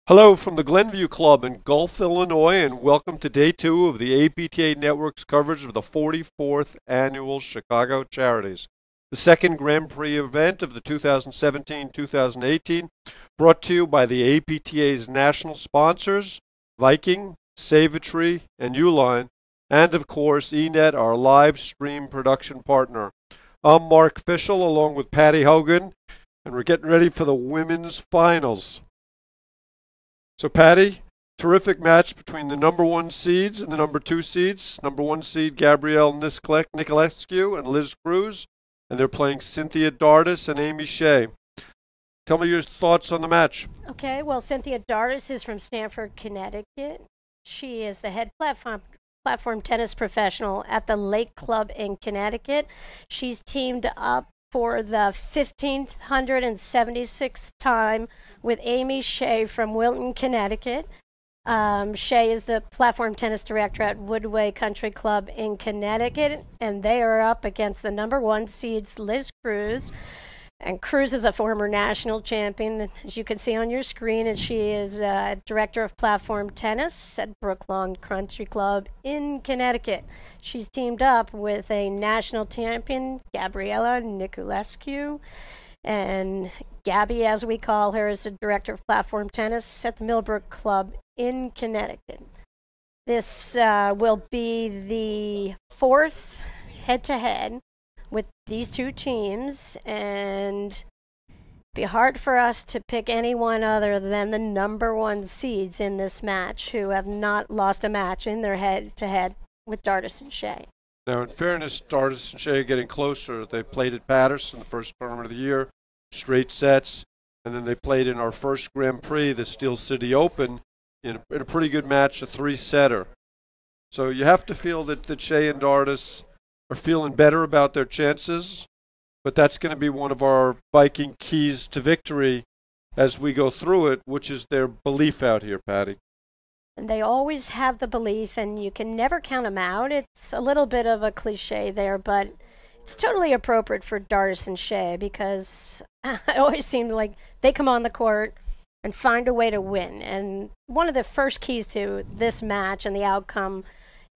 Hello from the Glenview Club in Gulf, Illinois, and welcome to day two of the APTA Network's coverage of the 44th Annual Chicago Charities, the second Grand Prix event of the 2017-2018, brought to you by the APTA's national sponsors, Viking, Save-A-Tree, and Uline, and of course, eNet, our live stream production partner. I'm Mark Fischel along with Patty Hogan, and we're getting ready for the women's finals. So, Patty, terrific match between the number one seeds and the number two seeds. Number one seed Gabrielle Niculescu and Liz Cruz, and they're playing Cynthia Dardis and Amy Shay. Tell me your thoughts on the match. Okay, well, Cynthia Dardis is from Stamford, Connecticut. She is the head platform tennis professional at the Lake Club in Connecticut. She's teamed up for the 1,576th time with Amy Shay from Wilton, Connecticut. Shay is the platform tennis director at Woodway Country Club in Connecticut, and they are up against the number one seeds, Liz Cruz. And Cruz is a former national champion, as you can see on your screen, and she is director of platform tennis at Brooklawn Country Club in Connecticut. She's teamed up with a national champion, Gabriella Niculescu, and Gabby, as we call her, is the director of platform tennis at the Millbrook Club in Connecticut. This will be the fourth head-to-head with these two teams, and be hard for us to pick anyone other than the number one seeds in this match who have not lost a match in their head-to-head with Dardis and Shay. Now, in fairness, Dardis and Shay are getting closer. They played at Patterson the first tournament of the year, straight sets, and then they played in our first Grand Prix, the Steel City Open, in a pretty good match, a three-setter. So you have to feel that Shay and Dardis are feeling better about their chances, but that's going to be one of our Viking keys to victory as we go through it, which is their belief out here, Patty. And they always have the belief, and you can never count them out. It's a little bit of a cliche there, but it's totally appropriate for Dardis and Shay because it always seems like they come on the court and find a way to win. And one of the first keys to this match and the outcome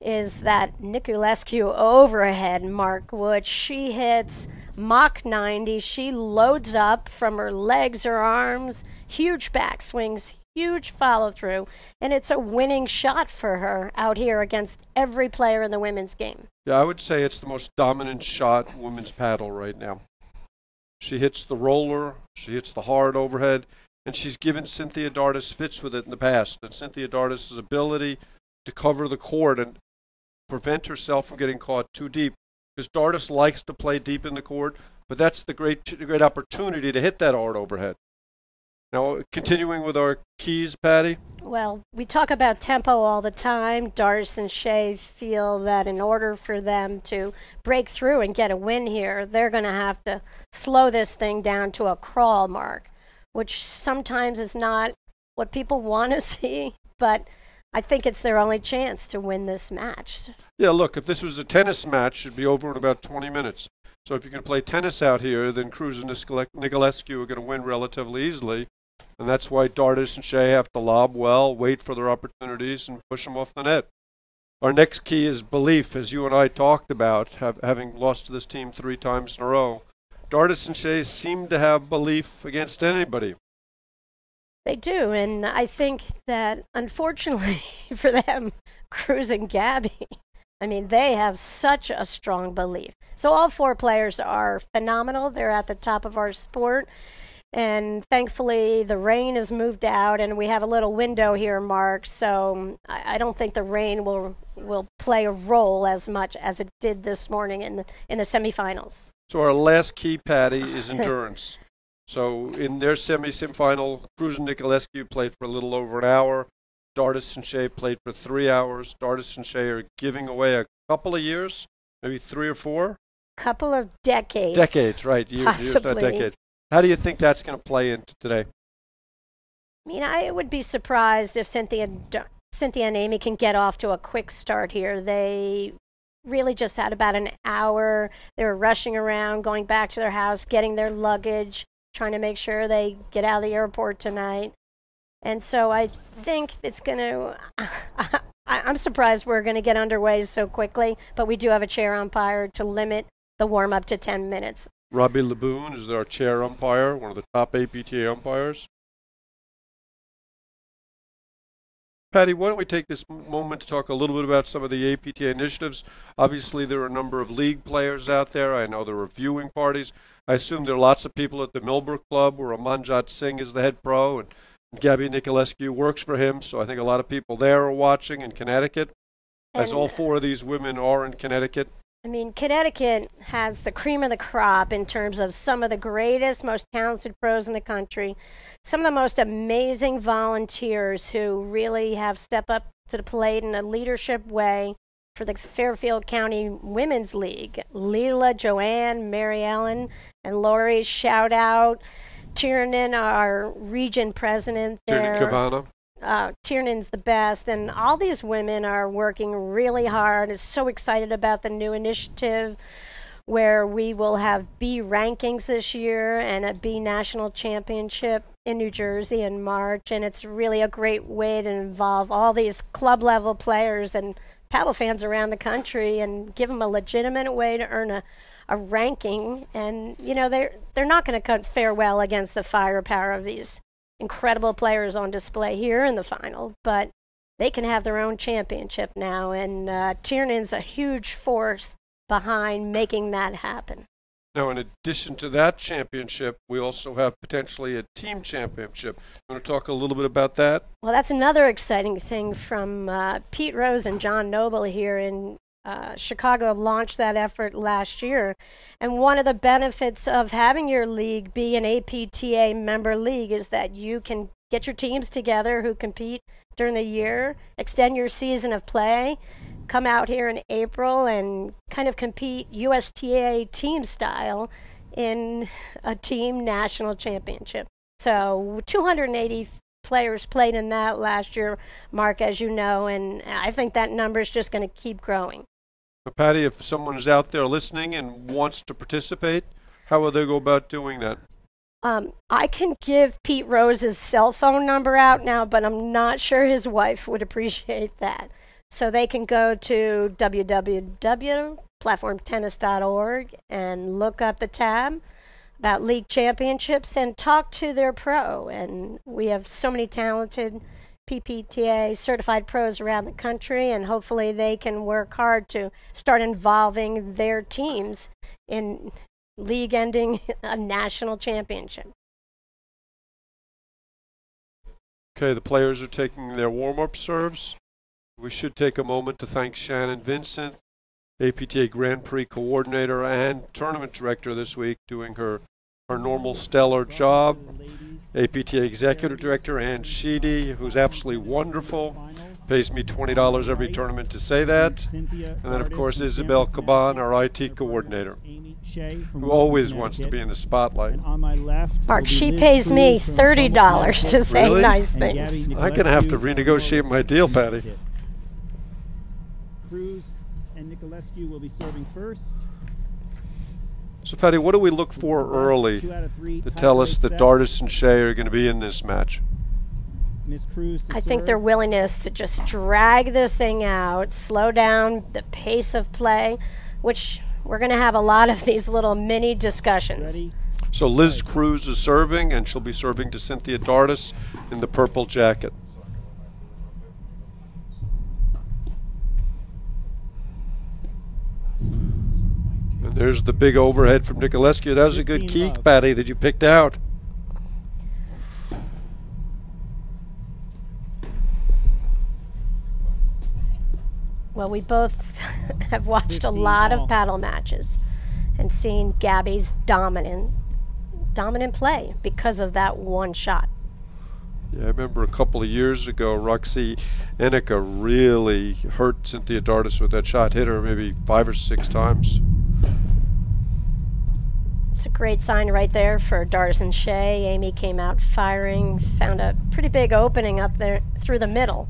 is that Niculescu overhead mark, which she hits Mach 90. She loads up from her legs, her arms, huge backswings, huge follow through, and it's a winning shot for her out here against every player in the women's game. Yeah, I would say it's the most dominant shot in women's paddle right now. She hits the roller, she hits the hard overhead, and she's given Cynthia Dardis fits with it in the past. And Cynthia Dardis' ability to cover the court and prevent herself from getting caught too deep, because Dardis likes to play deep in the court, but that's the great opportunity to hit that hard overhead. Now, continuing with our keys, Patty. Well, we talk about tempo all the time. Dardis and Shay feel that in order for them to break through and get a win here, they're going to have to slow this thing down to a crawl mark, which sometimes is not what people want to see, but I think it's their only chance to win this match. Yeah, look, if this was a tennis match, it'd be over in about 20 minutes. So if you can play tennis out here, then Cruz and Niculescu are going to win relatively easily. And that's why Dardis and Shay have to lob well, wait for their opportunities, and push them off the net. Our next key is belief, as you and I talked about, having lost to this team 3 times in a row. Dardis and Shay seem to have belief against anybody. They do, and I think that, unfortunately for them, Cruz and Gabby, I mean, they have such a strong belief. So all 4 players are phenomenal. They're at the top of our sport, and thankfully the rain has moved out, and we have a little window here, Mark, so I don't think the rain will play a role as much as it did this morning in the semifinals. So our last key, Patty, is endurance. So in their semi-final, Cruz and Niculescu played for a little over an hour. Dardis and Shay played for 3 hours. Dardis and Shay are giving away a couple of years, maybe 3 or 4. Couple of decades. Decades, right? Years, not decades. How do you think that's going to play into today? I mean, I would be surprised if Cynthia and Amy can get off to a quick start here. They really just had about an hour. They were rushing around, going back to their house, getting their luggage, trying to make sure they get out of the airport tonight. And so I think it's going to. I'm surprised we're going to get underway so quickly, but we do have a chair umpire to limit the warm up to 10 minutes. Robbie Laboon is our chair umpire, one of the top APTA umpires. Patty, why don't we take this moment to talk a little bit about some of the APTA initiatives? Obviously, there are a number of league players out there. I know there are viewing parties. I assume there are lots of people at the Millbrook Club where Amanjot Singh is the head pro, and Gabby Niculescu works for him. So I think a lot of people there are watching in Connecticut, as all four of these women are in Connecticut. I mean, Connecticut has the cream of the crop in terms of some of the greatest, most talented pros in the country, some of the most amazing volunteers who really have stepped up to the plate in a leadership way for the Fairfield County Women's League. Leela, Joanne, Mary Ellen, and Lori, shout out. Tiernan, our region president there. Tiernan Kavana. Tiernan's the best, and all these women are working really hard. It's so excited about the new initiative where we will have B rankings this year and a B national championship in New Jersey in March, and it's really a great way to involve all these club level players and paddle fans around the country and give them a legitimate way to earn a ranking. And you know, they're not going to cut farewell against the firepower of these incredible players on display here in the final, but they can have their own championship now, and Tiernan's a huge force behind making that happen. Now, in addition to that championship, we also have potentially a team championship. You want to talk a little bit about that? Well, that's another exciting thing from Pete Rose and John Noble here in Chicago. Launched that effort last year, and one of the benefits of having your league be an APTA member league is that you can get your teams together who compete during the year, extend your season of play, come out here in April and kind of compete USTA team style in a team national championship. So 280 players played in that last year, Mark, as you know, and I think that number is just going to keep growing. Patty, if someone is out there listening and wants to participate, how will they go about doing that? I can give Pete Rose's cell phone number out now, but I'm not sure his wife would appreciate that. So they can go to www.platformtennis.org and look up the tab about league championships and talk to their pro. And we have so many talented PPTA certified pros around the country, and hopefully they can work hard to start involving their teams in league ending a national championship. Okay, the players are taking their warm-up serves. We should take a moment to thank Shannon Vincent, APTA Grand Prix coordinator and tournament director this week, doing her normal stellar job. APTA executive director Ann Sheedy, who's absolutely wonderful, pays me $20 every tournament to say that. And then, of course, Isabel Caban, our IT coordinator, who always wants to be in the spotlight. Mark, she pays me $30 to say nice things. I'm going to have to renegotiate my deal, Patty. Cruz and Niculescu will be serving first. So, Patty, what do we look for early to tell us that Dardis and Shay are going to be in this match? I think their willingness to just drag this thing out, slow down the pace of play, which we're going to have a lot of these little mini discussions. So Liz Cruz is serving, and she'll be serving to Cynthia Dardis in the purple jacket. And there's the big overhead from Niculescu. That was a good keek, Patty, that you picked out. Well, we both have watched a lot of paddle matches and seen Gabby's dominant play because of that one shot. Yeah, I remember a couple of years ago, Roxy Enica really hurt Cynthia Dardis with that shot, hit her maybe 5 or 6 times. It's a great sign right there for Dardis and Shay. Amy came out firing, found a pretty big opening up there through the middle.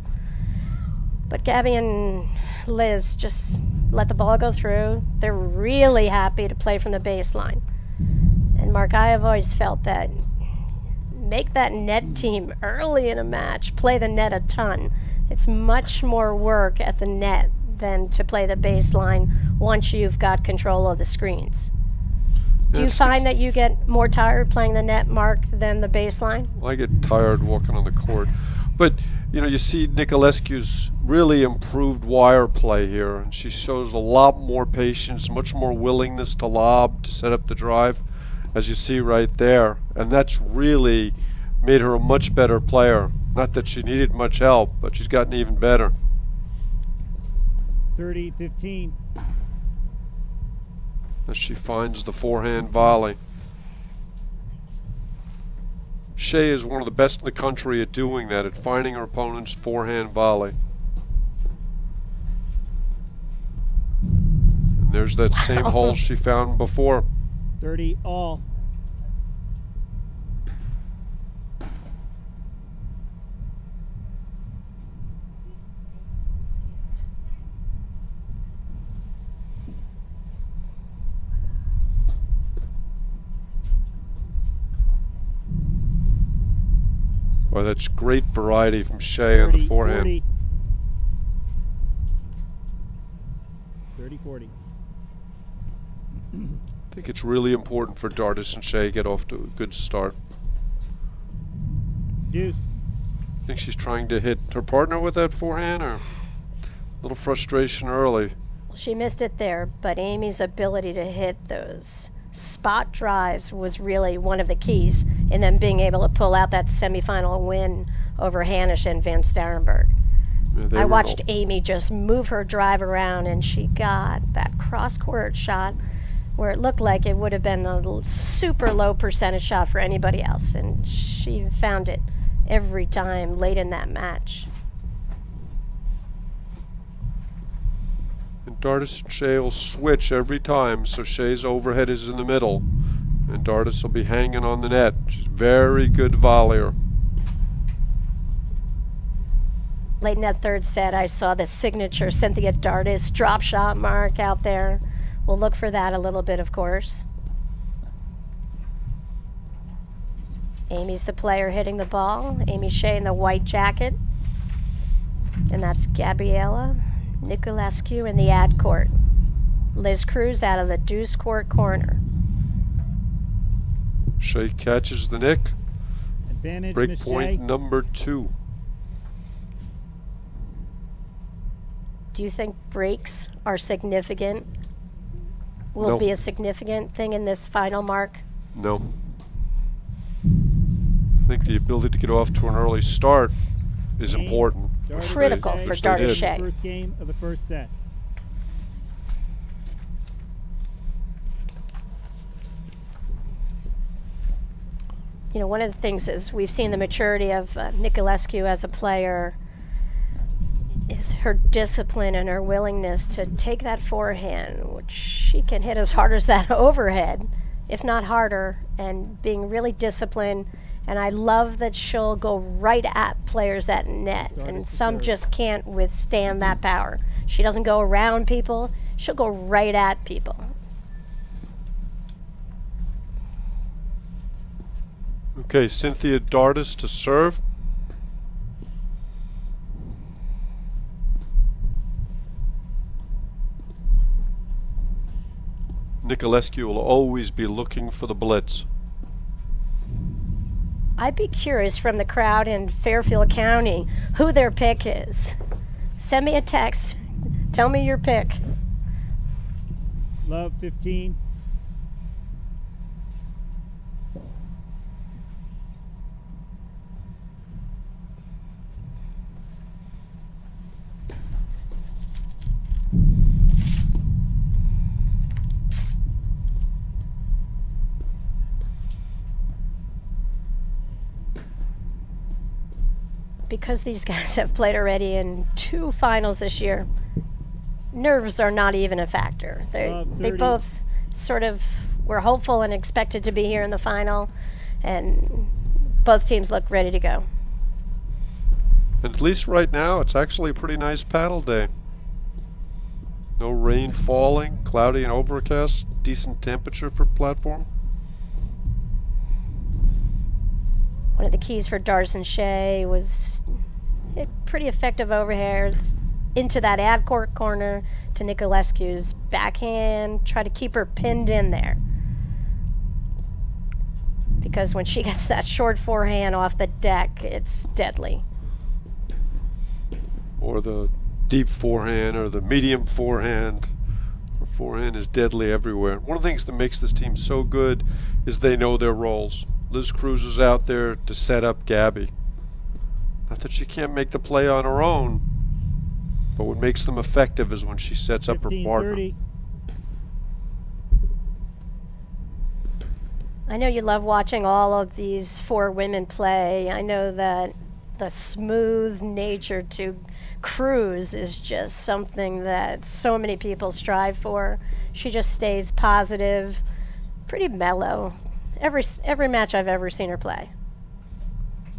But Gabby and Liz just let the ball go through. They're really happy to play from the baseline. And Mark, I have always felt that make that net team early in a match play the net a ton. It's much more work at the net than to play the baseline once you've got control of the screens. Do you find that you get more tired playing the net, Mark, than the baseline? I get tired walking on the court. But, you know, you see Niculescu's really improved wire play here, and she shows a lot more patience, much more willingness to lob, to set up the drive, as you see right there. And that's really made her a much better player. Not that she needed much help, but she's gotten even better. 30-15. As she finds the forehand volley. Shay is one of the best in the country at doing that, at finding her opponent's forehand volley. And there's that same hole she found before. 30 all. Well, that's great variety from Shay on the forehand. 30-40. I think it's really important for Dardis and Shay to get off to a good start. Deuce. I think she's trying to hit her partner with that forehand, or a little frustration early. She missed it there, but Amy's ability to hit those spot drives was really one of the keys in them being able to pull out that semifinal win over Hanisch and Van Starenburg. Yeah, I watched Amy just move her drive around, and she got that cross-court shot where it looked like it would have been a super low percentage shot for anybody else, and she found it every time late in that match. And Dardis and Shay will switch every time, so Shay's overhead is in the middle, and Dardis will be hanging on the net. She's a very good volleyer. Late in that third set, I saw the signature Cynthia Dardis drop shot mark out there. We'll look for that a little bit, of course. Amy's the player hitting the ball. Amy Shay in the white jacket. And that's Gabriela Niculescu in the ad court. Liz Cruz out of the deuce court corner. Shay catches the nick. Advantage, Break Miss point Shay. number 2. Do you think breaks are significant? Will No. be a significant thing in this final, Mark? No. I think the ability to get off to an early start is Game. important. Dardis Critical Shay. for Which they Dardis did. Shay. First game of the first set. You know, one of the things is we've seen the maturity of Niculescu as a player is her discipline and her willingness to take that forehand, which she can hit as hard as that overhead, if not harder, and being really disciplined. And I love that she'll go right at players at net, and some just can't withstand that power. She doesn't go around people, she'll go right at people. Okay, Cynthia Dardis to serve. Niculescu will always be looking for the blitz. I'd be curious from the crowd in Fairfield County who their pick is. Send me a text. Tell me your pick. Love 15. Because these guys have played already in 2 finals this year, nerves are not even a factor. They 30. both sort of were hopeful and expected to be here in the final, and both teams look ready to go. And at least right now, it's actually a pretty nice paddle day. No rain falling, cloudy and overcast, decent temperature for platform. One of the keys for Dardis and Shay was pretty effective overheads into that ad court corner to Niculescu's backhand. Try to keep her pinned in there. Because when she gets that short forehand off the deck, it's deadly. Or the deep forehand or the medium forehand. Her forehand is deadly everywhere. One of the things that makes this team so good is they know their roles. Liz Cruz is out there to set up Gabby. Not that she can't make the play on her own, but what makes them effective is when she sets up her partner. 15-30. I know you love watching all of these four women play. I know that the smooth nature to Cruz is just something that so many people strive for. She just stays positive, pretty mellow. Every match I've ever seen her play.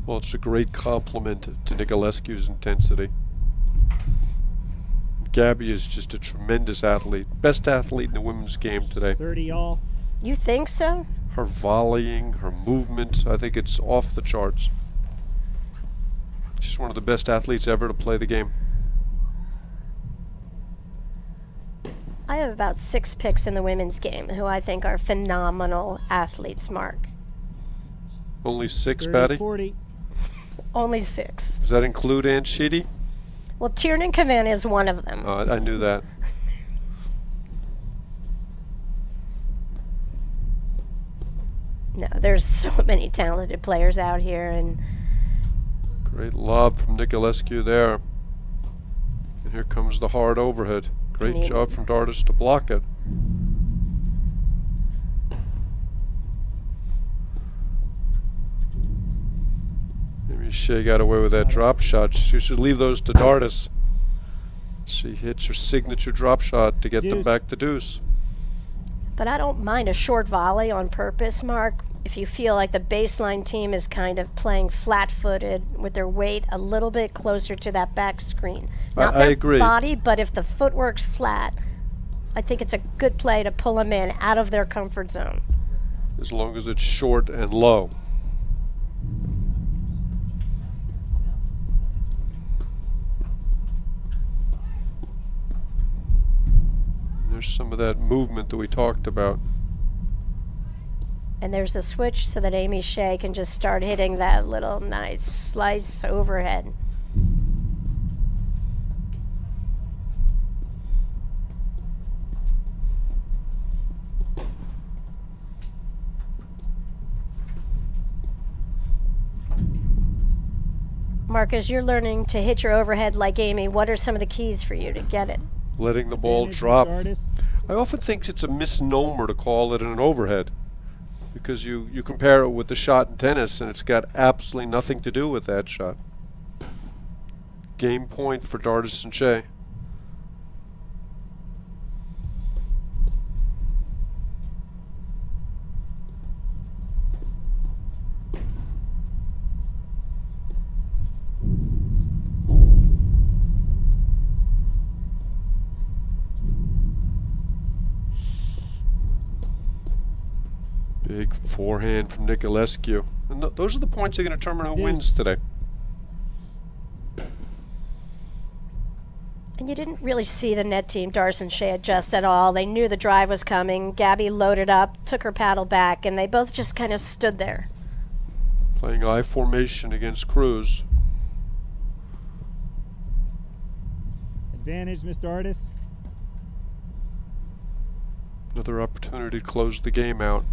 Well, it's a great compliment to Niculescu's intensity. Gabby is just a tremendous athlete. Best athlete in the women's game today. 30 all. You think so? Her volleying, her movement, I think it's off the charts. She's one of the best athletes ever to play the game. I have about 6 picks in the women's game who I think are phenomenal athletes, Mark. Only 6, Patty? 30-40. Only 6. Does that include Ann Sheedy? Well, Tiernan Kavan is one of them. I knew that. No, there's so many talented players out here, and Great lob from Niculescu there. And here comes the hard overhead. Great job from Dardis to block it. Maybe Shay got away with that drop shot. She should leave those to Dardis. She hits her signature drop shot to get them back to deuce. but I don't mind a short volley on purpose, Mark, if you feel like the baseline team is kind of playing flat-footed with their weight a little bit closer to that back screen. Not I their agree. body, but if the footwork's flat, I think it's a good play to pull them in out of their comfort zone. As long as it's short and low. There's some of that movement that we talked about. And there's the switch so that Amy Shay can just start hitting that little nice slice overhead. Marcus, you're learning to hit your overhead like Amy. What are some of the keys for you to get it? Letting the ball drop. I often think it's a misnomer to call it an overhead, because you compare it with the shot in tennis and it's got absolutely nothing to do with that shot. Game point for Dardis and Shay. Big forehand from Niculescu. And those are the points that are going to determine who wins today. And you didn't really see the net team, Dardis and Shay, adjust at all. They knew the drive was coming. Gabby loaded up, took her paddle back, and they both just kind of stood there. Playing I formation against Cruz. Advantage, Miss Dardis. Another opportunity to close the game out.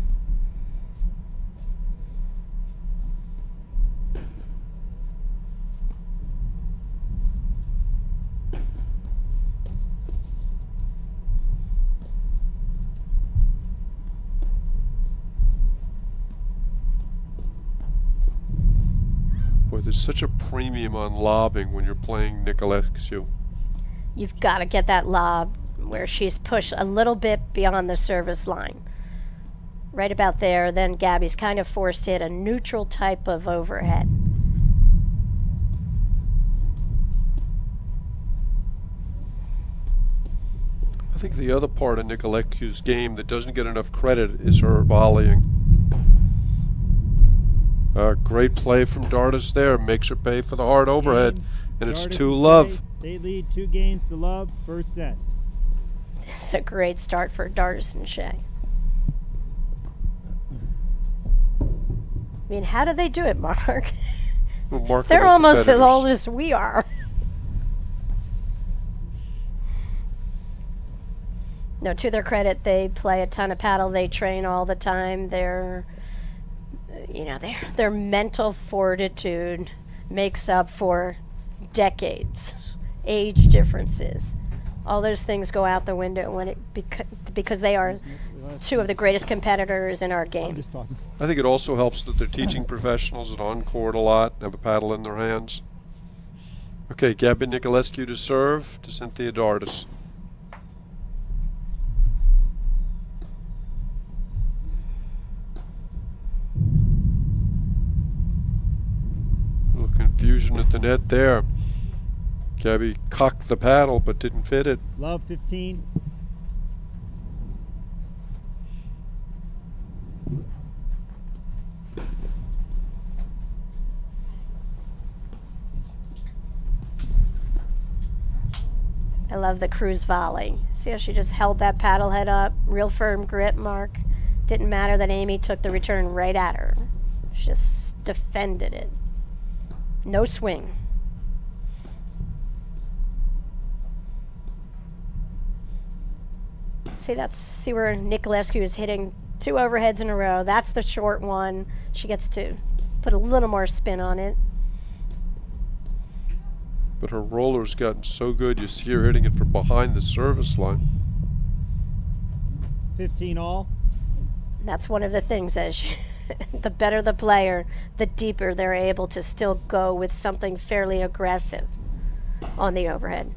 Boy, there's such a premium on lobbing when you're playing Niculescu. You've got to get that lob where she's pushed a little bit beyond the service line. Right about there, then Gabby's kind of forced to hit a neutral type of overhead. I think the other part of Niculescu's game that doesn't get enough credit is her volleying. Great play from Dardis there. Makes her pay for the hard overhead. Game. And it's Dardis 2-love. Shay, they lead 2 games to love. First set. This is a great start for Dardis and Shay. I mean, how do they do it, Mark? They're almost as old as we are. No, to their credit, they play a ton of paddle. They train all the time. Their mental fortitude makes up for decades, age differences. All those things go out the window when because they are 2 of the greatest competitors in our game. I'm just talking. I think it also helps that they're teaching professionals and on court a lot, have a paddle in their hands. Okay, Gabby Niculescu to serve to Cynthia Dardis. A little confusion at the net there. Gabby cocked the paddle but didn't fit it. Love 15. I love the Cruz volley. See how she just held that paddle head up? Real firm grip, Mark. Didn't matter that Amy took the return right at her. She just defended it. No swing. See where Niculescu is hitting 2 overheads in a row. That's the short one. She gets to put a little more spin on it. But her roller's gotten so good, you see her hitting it from behind the service line. 15 all. That's one of the things, the better the player, the deeper they're able to still go with something fairly aggressive on the overhead.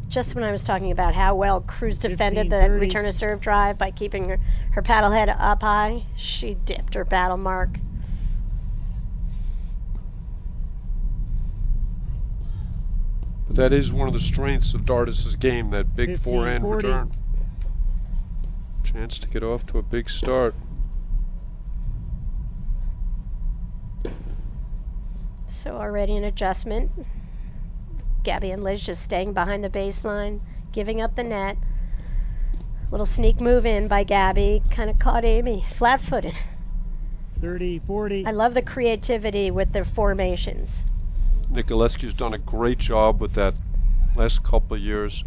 Just when I was talking about how well Cruz defended the 15-30. return to serve drive by keeping her paddle head up high, she dipped her paddle, Mark. But that is one of the strengths of Dardis' game, that big forehand 15-40. return. Chance to get off to a big start. So already an adjustment. Gabby and Liz just staying behind the baseline, giving up the net. Little sneak move in by Gabby, kind of caught Amy flat-footed. 30-40. I love the creativity with their formations. Niculescu's done a great job with that last couple of years.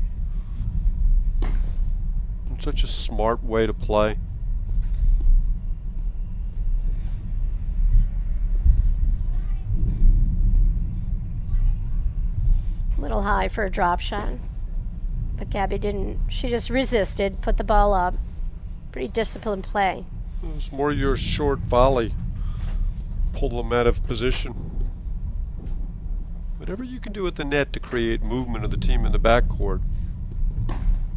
It's such a smart way to play. Little high for a drop shot. But Gabby didn't. She just resisted, put the ball up. Pretty disciplined play. It was more your short volley. Pull them out of position. Whatever you can do at the net to create movement of the team in the backcourt,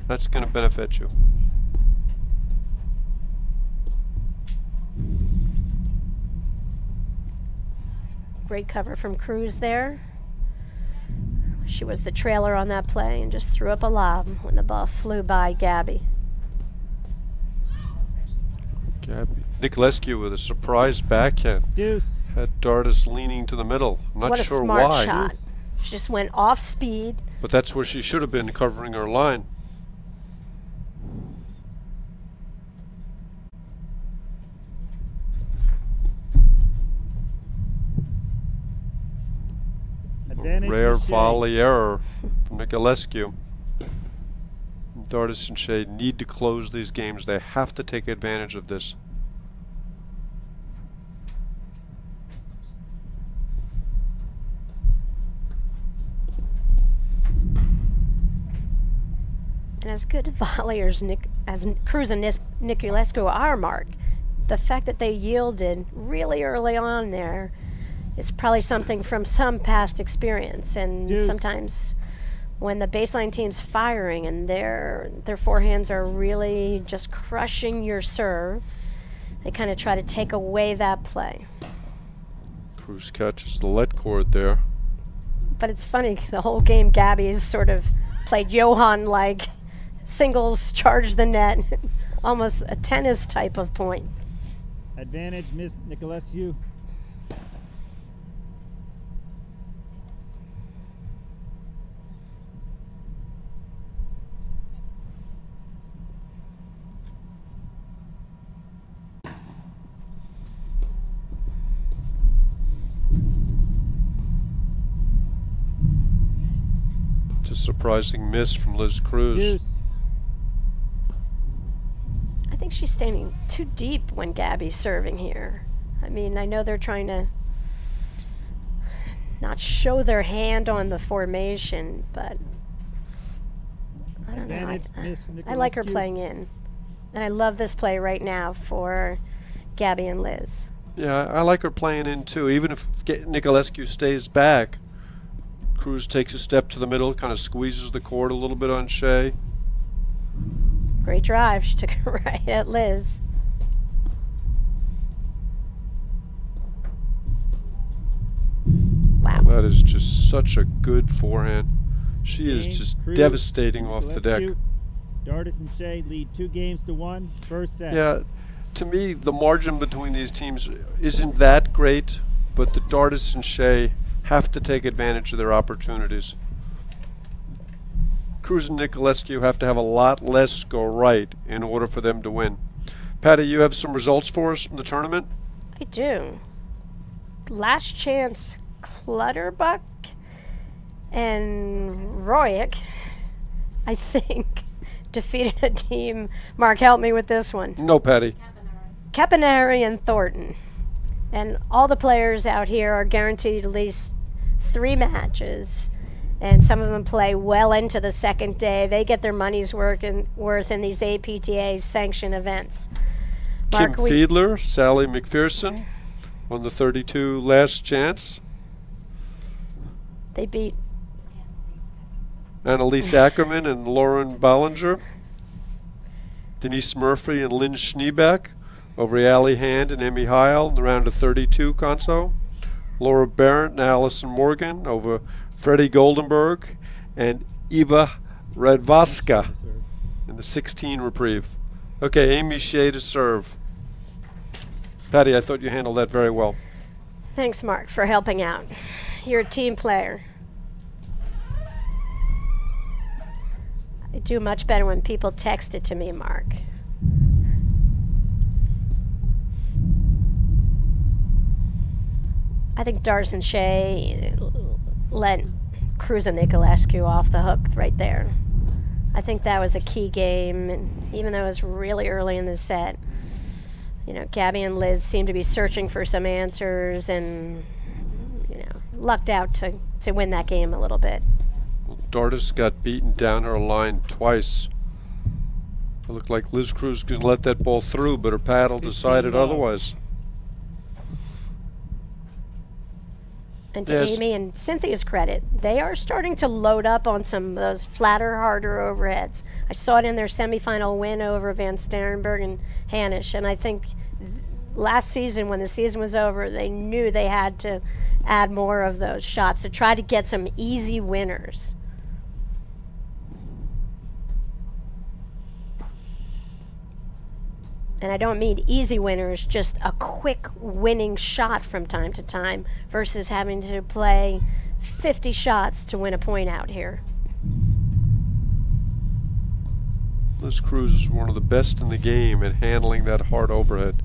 that's going to benefit you. Great cover from Cruz there. She was the trailer on that play and just threw up a lob when the ball flew by Gabby. Niculescu with a surprise backhand. Deuce. Had Dardis leaning to the middle. I'm not What a sure smart why. shot. She just went off speed. But that's where she should have been, covering her line. Advantage Rare for Shay. volley error from Niculescu. Dardis and Shay need to close these games. They have to take advantage of this. And as good volleyers as Cruz and Niculescu are, Mark, the fact that they yielded really early on there is probably something from some past experience. And Deuce. sometimes when the baseline team's firing and their forehands are really just crushing your serve, they kind of try to take away that play. Cruz catches the let cord there. But it's funny, the whole game Gabby's sort of played Johan like singles, charge the net, almost a tennis type of point. Advantage, Miss Niculescu. It's a surprising miss from Liz Cruz. Deuce. I think she's standing too deep when Gabby's serving here. I mean, I know they're trying to not show their hand on the formation, but I don't know. Advantage, Miss I like her Niculescu. playing in. And I love this play right now for Gabby and Liz. Yeah, I like her playing in too. Even if Niculescu stays back, Cruz takes a step to the middle, kind of squeezes the court a little bit on Shay. Great drive. She took it right at Liz. Wow. That is just such a good forehand. She is James, just Cruz, devastating off the deck. Niculescu. Dardis and Shay lead 2-1. First set. Yeah, to me, the margin between these teams isn't that great, but the Dardis and Shay have to take advantage of their opportunities. Cruz and Niculescu have to have a lot less go right in order for them to win. Patty, you have some results for us from the tournament? I do. Last chance Clutterbuck and Royak, I think, defeated a team. Mark, help me with this one. No, Patty. Caponari and Thornton. And all the players out here are guaranteed at least 3 matches. And some of them play well into the second day. They get their money's worth in these APTA sanctioned events. Kim Mark, Fiedler, Sally McPherson on the 32 last chance. they beat Annalise Ackerman and Lauren Ballinger. Denise Murphy and Lynn Schneebeck over Ali Hand and Emmy Heil in the round of 32 console. Laura Barrett and Allison Morgan over Freddie Goldenberg and Eva Radvaska in the 16 reprieve. Okay, Amy Shay to serve. Patty, I thought you handled that very well. Thanks, Mark, for helping out. You're a team player. I do much better when people text it to me, Mark. I think Dardis and Shay let Cruz and Niculescu off the hook right there. I think that was a key game, and even though it was really early in the set, you know, Gabby and Liz seemed to be searching for some answers and, you know, lucked out to win that game a little bit. Dardis got beaten down her line twice. It looked like Liz Cruz could let that ball through, but her paddle decided otherwise. And to Yes. Amy and Cynthia's credit, they are starting to load up on some of those flatter, harder overheads. I saw it in their semifinal win over Van Sterenberg and Hanisch, and I think last season, when the season was over, they knew they had to add more of those shots to try to get some easy winners. And I don't mean easy winners, just a quick winning shot from time to time versus having to play 50 shots to win a point out here. Liz Cruz is one of the best in the game at handling that hard overhead.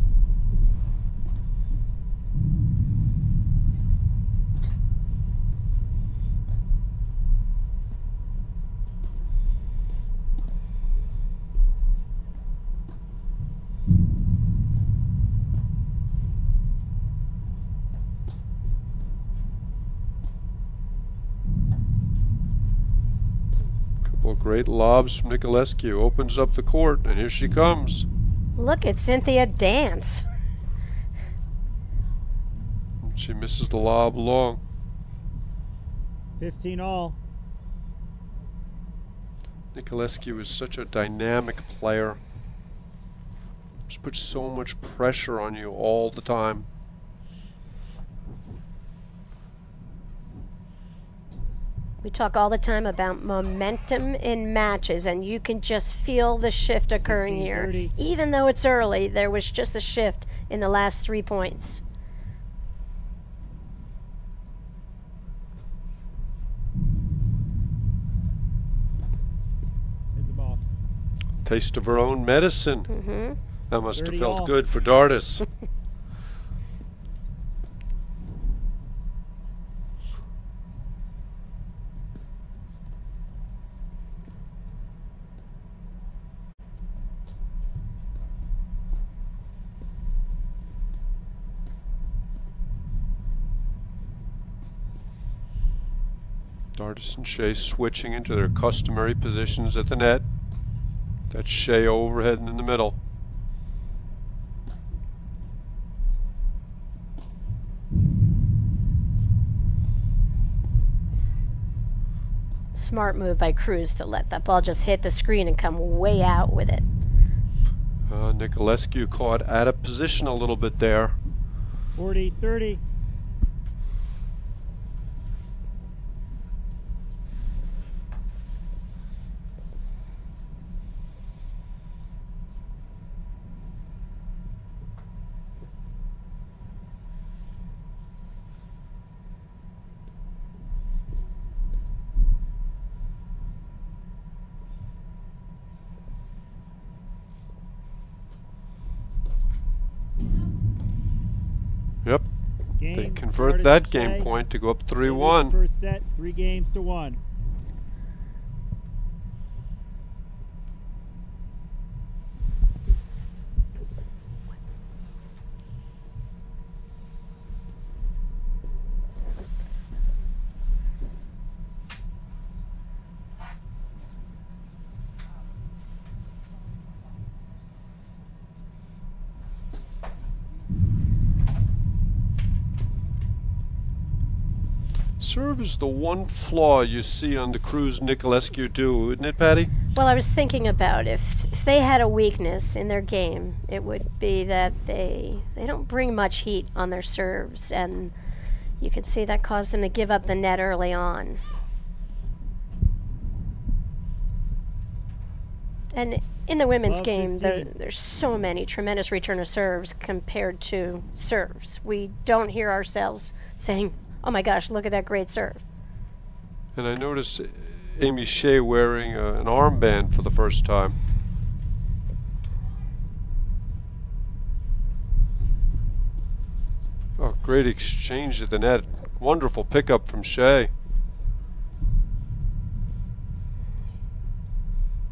Great lobs from Niculescu. Opens up the court, and here she comes. Look at Cynthia dance. She misses the lob long. 15-all. Niculescu is such a dynamic player. Just puts so much pressure on you all the time. We talk all the time about momentum in matches, and you can just feel the shift occurring here. 15-30. Even though it's early, there was just a shift in the last 3 points. Hit the ball. Taste of her own medicine. Mm-hmm. That must have 30 felt all. good for Dardis. Dardis and Shay switching into their customary positions at the net. That's Shay overhead and in the middle. Smart move by Cruz to let that ball just hit the screen and come way out with it. Niculescu caught out of position a little bit there. 40-30. Yep, Game. they convert Dardis that and game Shay. point to go up They lead the 3-1. First set, 3-1. Serve is the one flaw you see on the Cruz Niculescu duo, isn't it, Patty? Well, I was thinking about if they had a weakness in their game, it would be that they don't bring much heat on their serves, and you can see that caused them to give up the net early on. And in the women's Love game, 15. there's so many tremendous return of serves compared to serves. We don't hear ourselves saying, "Oh my gosh, look at that great serve." And I noticed Amy Shay wearing an armband for the first time. Oh, great exchange at the net. Wonderful pickup from Shay.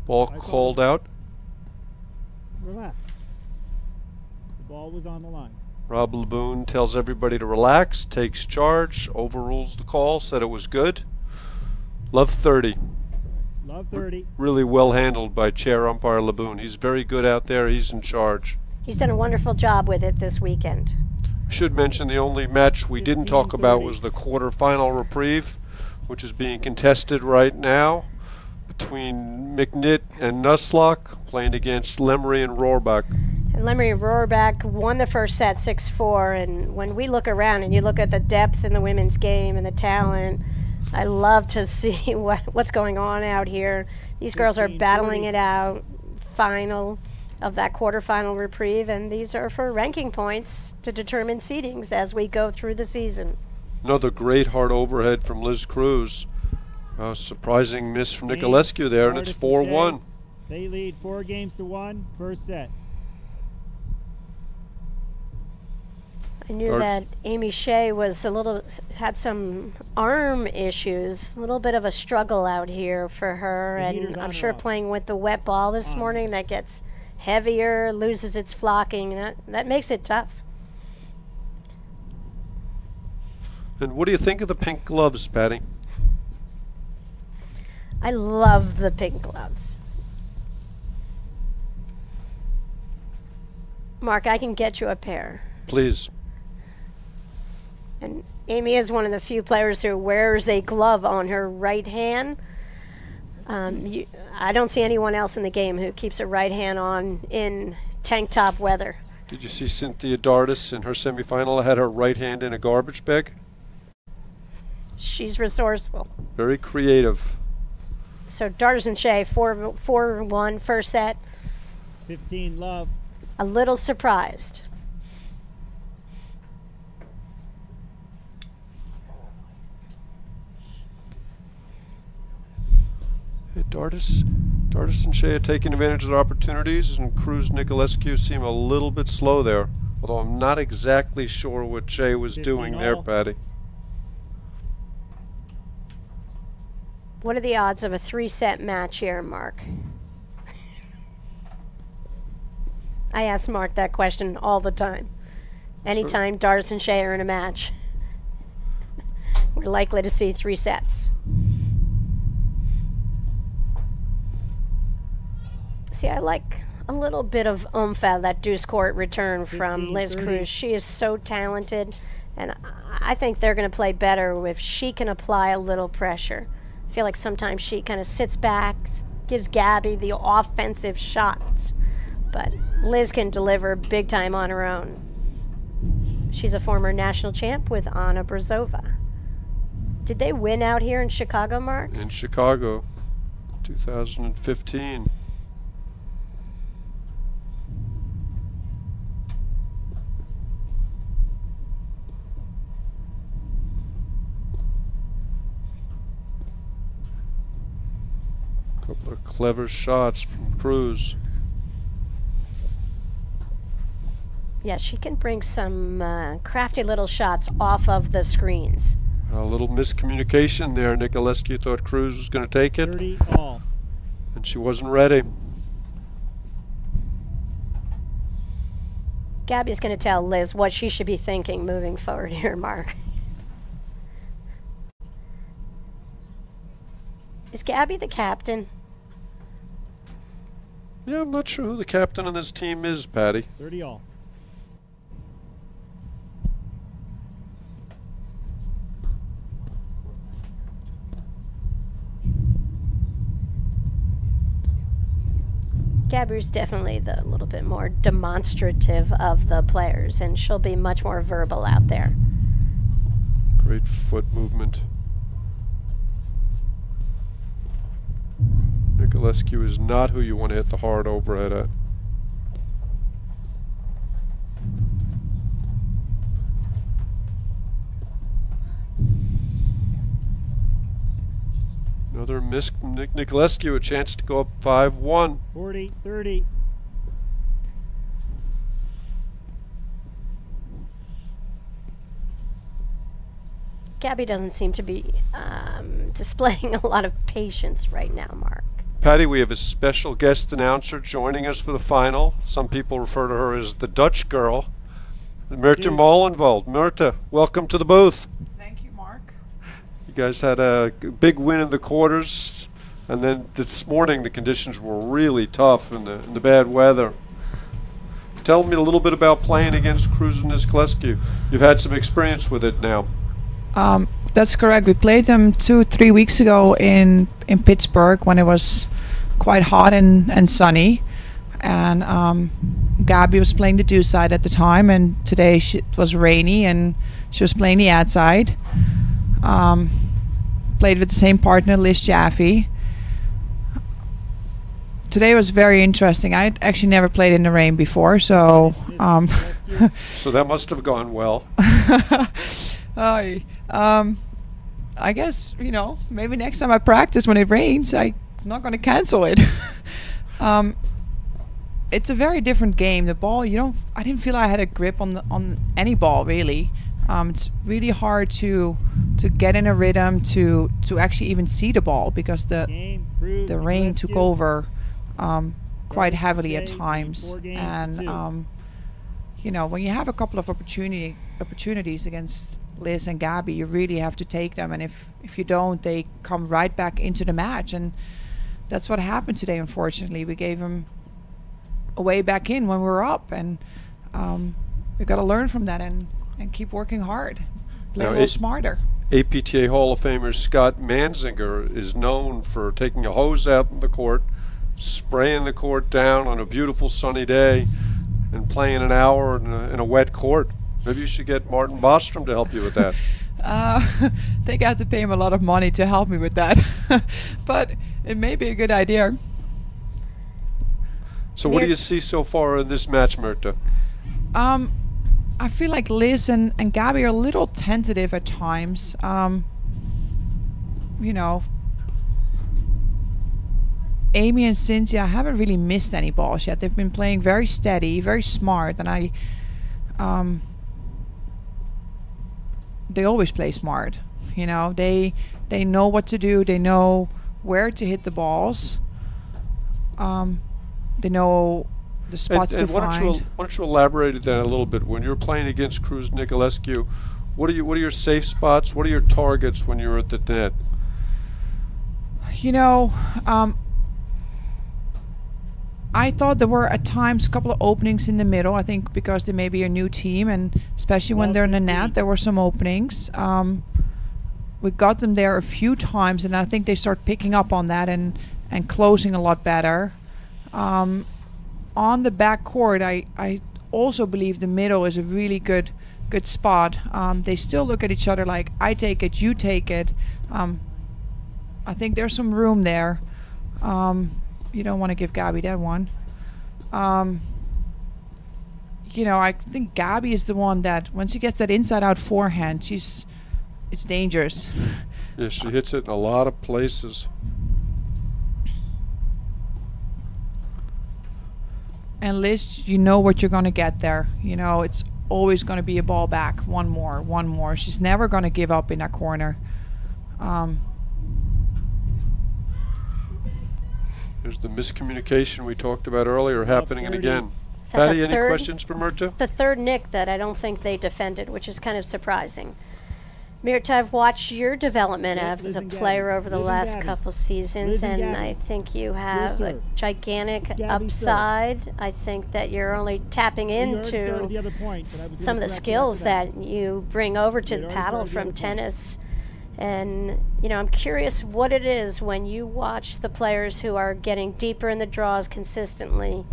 Ball I saw called it. out. Relax. The ball was on the line. Rob Laboon tells everybody to relax, takes charge, overrules the call, said it was good. Love 30. Love 30. Really well handled by chair umpire Laboon. He's very good out there. He's in charge. He's done a wonderful job with it this weekend. I should mention the only match we didn't talk 15-30. about was the quarterfinal reprieve, which is being contested right now between McNitt and Nuslock, playing against Lemery and Rohrbach. And Lemery Rohrbach won the first set 6-4, and when we look around and you look at the depth in the women's game and the talent, I love to see what's going on out here. These girls are 15-40. battling it out. Final of that quarterfinal reprieve, and these are for ranking points to determine seedings as we go through the season. Another great hard overhead from Liz Cruz. Surprising miss from Game. Niculescu there, and it's Dardis and 4-1. Shay. They lead 4-1. First set. I knew Dardis. that Amy Shay had some arm issues, a little bit of a struggle out here for her, The heater's and on I'm or sure off? playing with the wet ball this On. morning that gets heavier, loses its flocking. That makes it tough. And what do you think of the pink gloves, Patty? I love the pink gloves. Mark, I can get you a pair. Please. And Amy is one of the few players who wears a glove on her right hand. I don't see anyone else in the game who keeps a right hand on in tank top weather. Did you see Cynthia Dardis in her semifinal had her right hand in a garbage bag? She's resourceful. Very creative. So Dardis and Shay, 4-1 first set. 15 love. A little surprised. Hey, Dardis and Shay are taking advantage of their opportunities, and Cruz and Niculescu seem a little bit slow there. Although I'm not exactly sure what Shay was doing there, Patty. What are the odds of a 3-set match here, Mark? I ask Mark that question all the time. Anytime Dardis and Shay are in a match, we're likely to see 3 sets. See, I like a little bit of oomph out of that deuce court return from Liz Cruz. She is so talented, and I think they're going to play better if she can apply a little pressure. I feel like sometimes she kind of sits back, gives Gabby the offensive shots, but Liz can deliver big time on her own. She's a former national champ with Anna Brazova. Did they win out here in Chicago, Mark? In Chicago, 2015. Couple of clever shots from Cruz. Yeah, she can bring some crafty little shots off of the screens. A little miscommunication there. Niculescu thought Cruz was going to take it, 30 all. and she wasn't ready. Gabby's going to tell Liz what she should be thinking moving forward here, Mark. Is Gabby the captain? Yeah, I'm not sure who the captain on this team is, Patty. 30 all. Gabby's definitely the little bit more demonstrative of the players, and she'll be much more verbal out there. Great foot movement. Niculescu is not who you want to hit the hard overhead at. Another miss from Niculescu, a chance to go up 5-1. 40, 30. Gabby doesn't seem to be displaying a lot of patience right now, Mark. Patty, we have a special guest announcer joining us for the final. Some people refer to her as the Dutch girl, Myrta Molenvold. Myrta, welcome to the booth. Thank you, Mark. You guys had a big win in the quarters, and then this morning the conditions were really tough in the bad weather. Tell me a little bit about playing against Cruz and Niculescu. You've had some experience with it now. That's correct. We played them 2-3 weeks ago in Pittsburgh when it was quite hot and sunny, and Gabby was playing the do side at the time, and today it was rainy and she was playing the ad side. Played with the same partner, Liz Jaffe. Today was very interesting. I actually never played in the rain before, so So that must have gone well. I guess, maybe next time I practice when it rains, I'm not going to cancel it. It's a very different game. The ball, I didn't feel I had a grip on any ball really. It's really hard to get in a rhythm to actually even see the ball because the rain took over quite heavily at times. And when you have a couple of opportunities against Liz and Gabby, you really have to take them, and if you don't, they come right back into the match, and that's what happened today. Unfortunately, we gave them a way back in when we were up, and we got to learn from that and keep working hard, play a little smarter. APTA Hall of Famer Scott Manzinger is known for taking a hose out in the court, spraying the court down on a beautiful sunny day, and playing an hour in a wet court. Maybe you should get Martin Bostrom to help you with that. I think I have to pay him a lot of money to help me with that. But it may be a good idea. So what do you see so far in this match, Myrta? I feel like Liz and Gabby are a little tentative at times. You know, Amy and Cynthia haven't really missed any balls yet. They've been playing very steady, very smart, and they always play smart. You know, they know what to do. They know where to hit the balls. They know the spots to find. Why don't you elaborate that a little bit? When you're playing against Cruz Niculescu, what are your safe spots? What are your targets when you're at the net? You know, I thought there were at times a couple of openings in the middle. I think because they may be a new team, and especially when they're in the net, there were some openings. We got them there a few times, and I think they start picking up on that and closing a lot better. On the back court, I also believe the middle is a really good spot. They still look at each other like, I take it, you take it. I think there's some room there. You don't want to give Gabby that one. You know, I think Gabby is the one that once she gets that inside-out forehand, it's dangerous. Yeah, she hits it in a lot of places. And Liz, you know what you're going to get there. You know, it's always going to be a ball back. One more. She's never going to give up in that corner. There's the miscommunication we talked about earlier happening again. So Patty, any questions for Myrta? The third nick that I don't think they defended, which is kind of surprising. Myrta, I've watched your development as a player over the last couple seasons, and I think you have a gigantic upside. I think that you're only tapping into some of the skills that you bring over to the paddle from tennis. And, you know, I'm curious what it is when you watch the players who are getting deeper in the draws consistently.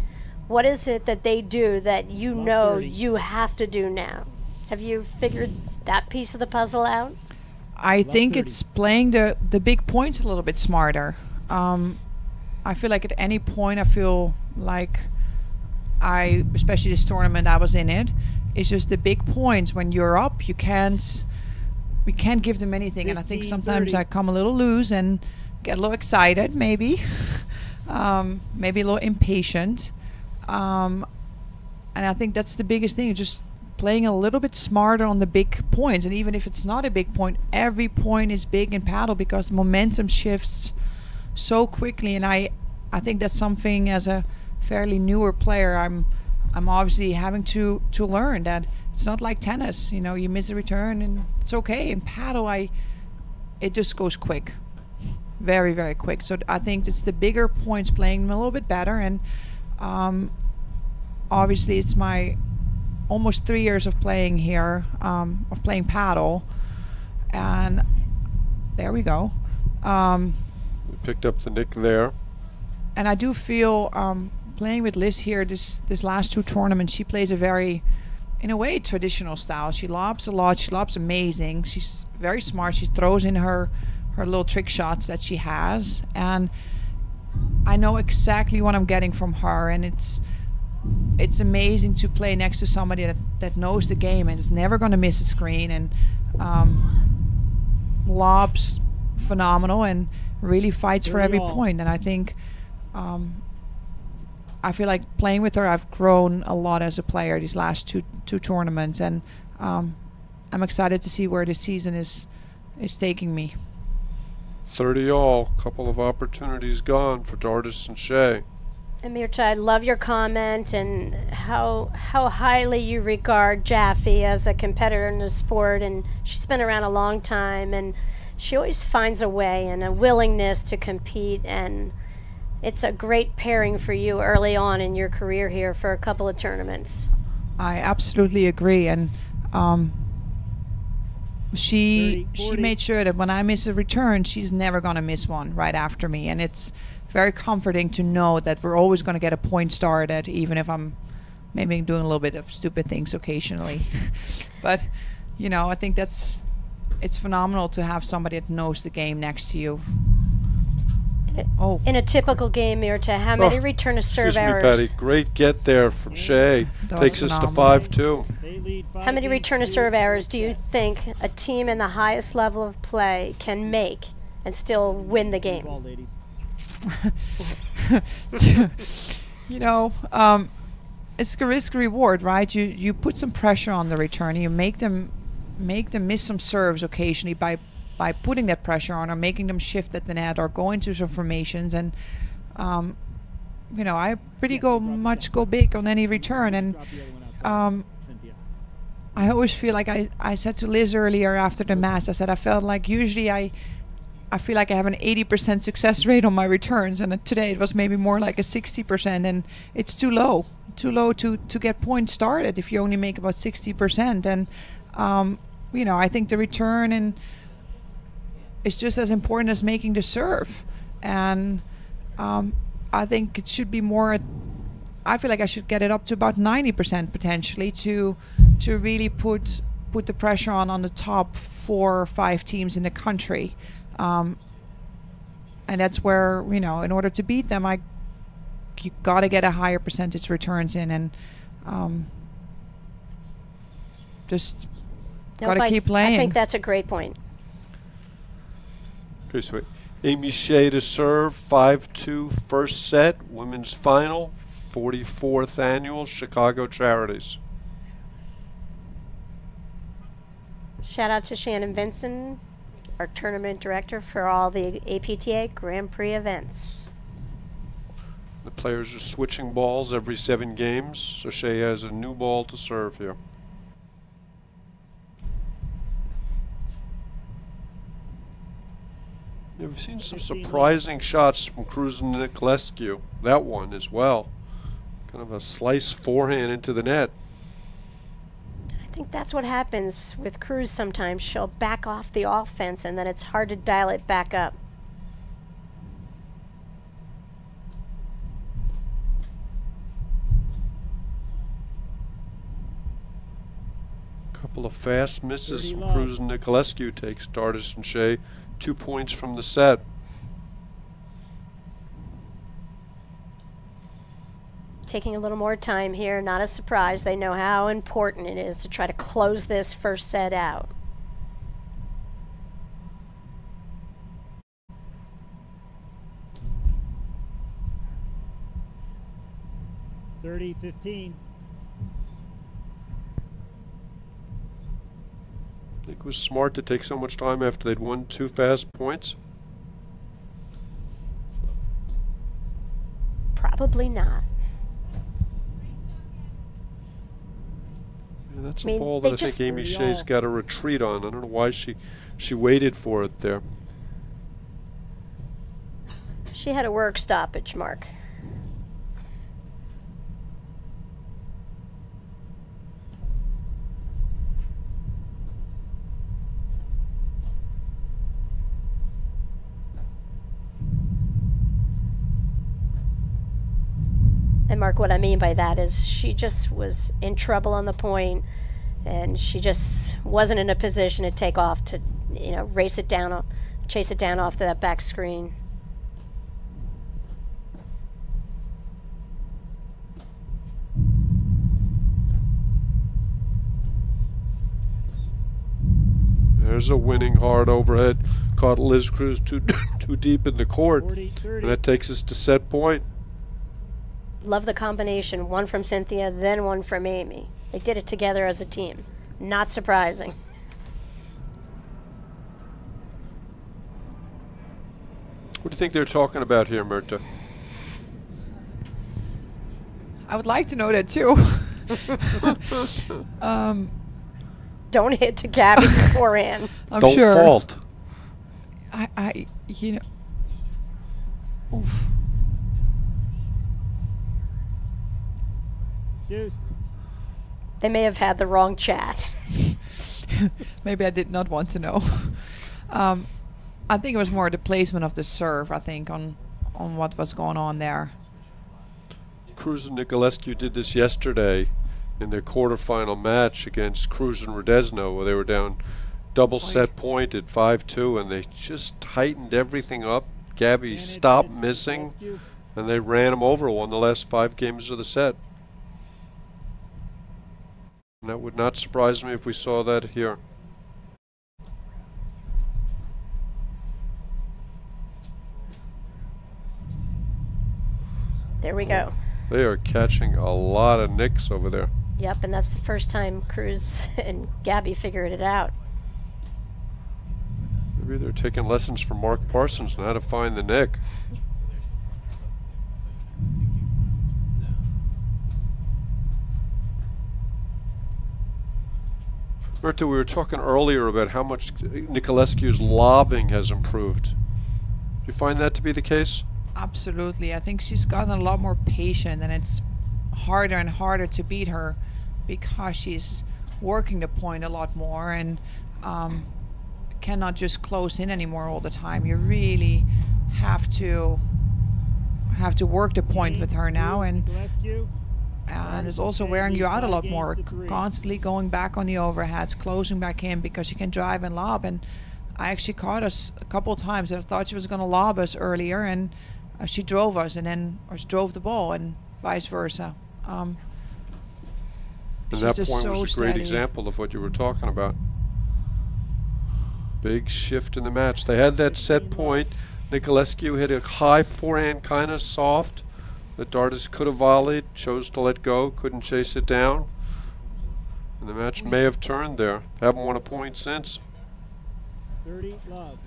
What is it that they do that you know you have to do now? Have you figured that piece of the puzzle out? I think it's playing the big points a little bit smarter. I feel like at any point I feel like especially this tournament I was in it's just the big points. When you're up, we can't give them anything. And I think sometimes I come a little loose and get a little excited, maybe a little impatient. And I think that's the biggest thing, just playing a little bit smarter on the big points. And even if it's not a big point, every point is big in paddle because the momentum shifts so quickly. And I think that's something as a fairly newer player I'm obviously having to learn, that it's not like tennis. You know, you miss a return and it's okay. In paddle, it just goes quick, very, very quick. So I think it's the bigger points, playing them a little bit better. And obviously it's my almost 3 years of playing here, of playing paddle, and there we go. We picked up the nick there. And I do feel playing with Liz here this last two tournaments, she plays a very, in a way, traditional style. She lobs a lot. She lobs amazing. She's very smart. She throws in her little trick shots that she has, and I know exactly what I'm getting from her. And it's amazing to play next to somebody that knows the game and is never going to miss a screen, and lobs phenomenal and really fights for every point. And I think I feel like playing with her, I've grown a lot as a player these last two tournaments, and I'm excited to see where this season is taking me. 30 all, couple of opportunities gone for Dardis and Shay. And Myrta, I love your comment and how highly you regard Jaffe as a competitor in the sport, and she's been around a long time, and she always finds a way and a willingness to compete, and it's a great pairing for you early on in your career here for a couple of tournaments. I absolutely agree, and she made sure that when I miss a return, she's never going to miss one right after me, and it's very comforting to know that we're always going to get a point started, even if I'm maybe doing a little bit of stupid things occasionally. But, you know, I think it's phenomenal to have somebody that knows the game next to you. In a typical game, Mirta, how many return to serve Excuse me, errors? Patty. Great get there from Shay. That was Takes us to phenomenal. 5-2. They lead How many 5-8 return to to serve errors do you West. think a team in the highest level of play can make and still win the game? Ball, ladies. You know, it's a risk reward, right? You put some pressure on the return. You make them miss some serves occasionally by putting that pressure on, or making them shift at the net, or go into some formations. And you know, I pretty much go big on any return. And Drop the other one outside. Cynthia. I always feel like I said to Liz earlier after the match, I said I felt like usually I feel like I have an 80% success rate on my returns, and today it was maybe more like a 60%, and it's too low to get points started if you only make about 60%. And you know, I think the return and is just as important as making the serve, and I think it should be more. I feel like I should get it up to about 90% potentially to really put the pressure on the top 4 or 5 teams in the country. And that's where, you know, in order to beat them, you got to get a higher percentage returns in, and just got to keep playing. I think that's a great point. Okay, so Amy Shay to serve, 5-2 first set, women's final, 44th annual Chicago Charities. Shout out to Shannon Vinson, our tournament director for all the APTA Grand Prix events. The players are switching balls every 7 games, so Shay has a new ball to serve here. Yeah, we've seen some surprising shots from Cruz and Niculescu. That one as well. Kind of a slice forehand into the net. I think that's what happens with Cruz sometimes. She'll back off the offense, and then it's hard to dial it back up. Couple of fast misses 30 from love. Cruz and Niculescu takes Dardis and Shay 2 points from the set. Taking a little more time here, not a surprise. They know how important it is to try to close this first set out. (30-15). I think it was smart to take so much time after they'd won 2 fast points. Probably not. Yeah, that's I mean, a ball they that I just- think Amy Pretty Shay's all. got a retreat on. I don't know why she waited for it there. She had a work stoppage, Mark. And Mark, what I mean by that is she just was in trouble on the point, and she just wasn't in a position to take off to, you know, chase it down off that back screen. There's a winning hard overhead. Caught Liz Cruz too deep in the court. 40-30. And that takes us to set point. Love the combination. One from Cynthia, then one from Amy. They did it together as a team. Not surprising. What do you think they're talking about here, Mirta? I would like to know that too. Don't hit to Gabby beforehand. I'm Don't sure. fault. You know. Oof. Deuce. They may have had the wrong chat. Maybe I did not want to know. I think it was more the placement of the serve, I think, on what was going on there. Cruz and Niculescu did this yesterday in their quarterfinal match against Cruz and Rodezno, where they were down double set point at 5-2, and they just tightened everything up. Gabby stopped missing, and they ran him over on the last 5 games of the set. And that would not surprise me if we saw that here. There we go. They are catching a lot of nicks over there. Yep, and that's the first time Cruz and Gabby figured it out. Maybe they're taking lessons from Mark Parsons on how to find the nick. Berta, we were talking earlier about how much Niculescu's lobbing has improved. Do you find that to be the case? Absolutely. I think she's gotten a lot more patient, and it's harder and harder to beat her because she's working the point a lot more and cannot just close in anymore all the time. You really have to work the point with her now, and it's also wearing you out a lot more, constantly going back on the overheads, closing back in because she can drive and lob. And I actually caught us a couple of times that I thought she was going to lob us earlier, and she drove us, and then she drove the ball, and vice versa. And that point was a great example of what you were talking about. Big shift in the match. They had that set point. Niculescu hit a high forehand, kind of soft, that Dardis could have volleyed, chose to let go, couldn't chase it down. And the match may have turned there. Haven't won a point since. 30 love.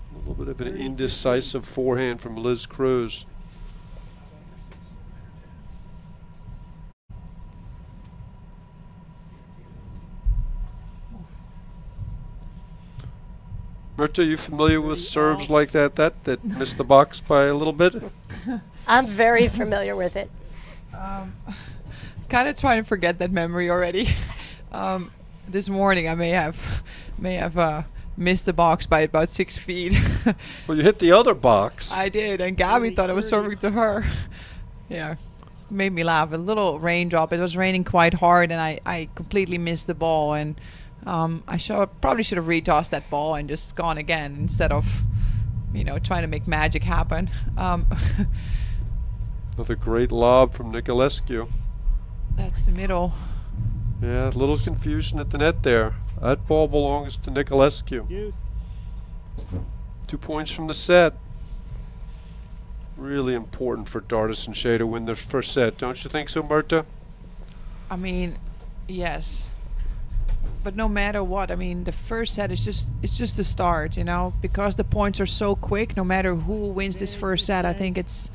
A little bit of an indecisive forehand from Liz Cruz. Mirta, you familiar with serves like that missed the box by a little bit? I'm very familiar with it. Kind of trying to forget that memory already. This morning I may have missed the box by about 6 feet. Well, you hit the other box. I did, and Gabby thought I was serving to her. Yeah, made me laugh. A little raindrop. It was raining quite hard, and I completely missed the ball. And I probably should have retossed that ball and just gone again instead of, trying to make magic happen. Another great lob from Niculescu. That's the middle. Yeah, a little confusion at the net there. That ball belongs to Niculescu. 2 points from the set. Really important for Dardis and Shay to win their first set. Don't you think so, Mirta? I mean, yes. But no matter what, I mean, the first set is just the start, because the points are so quick. No matter who wins this first set, I think it's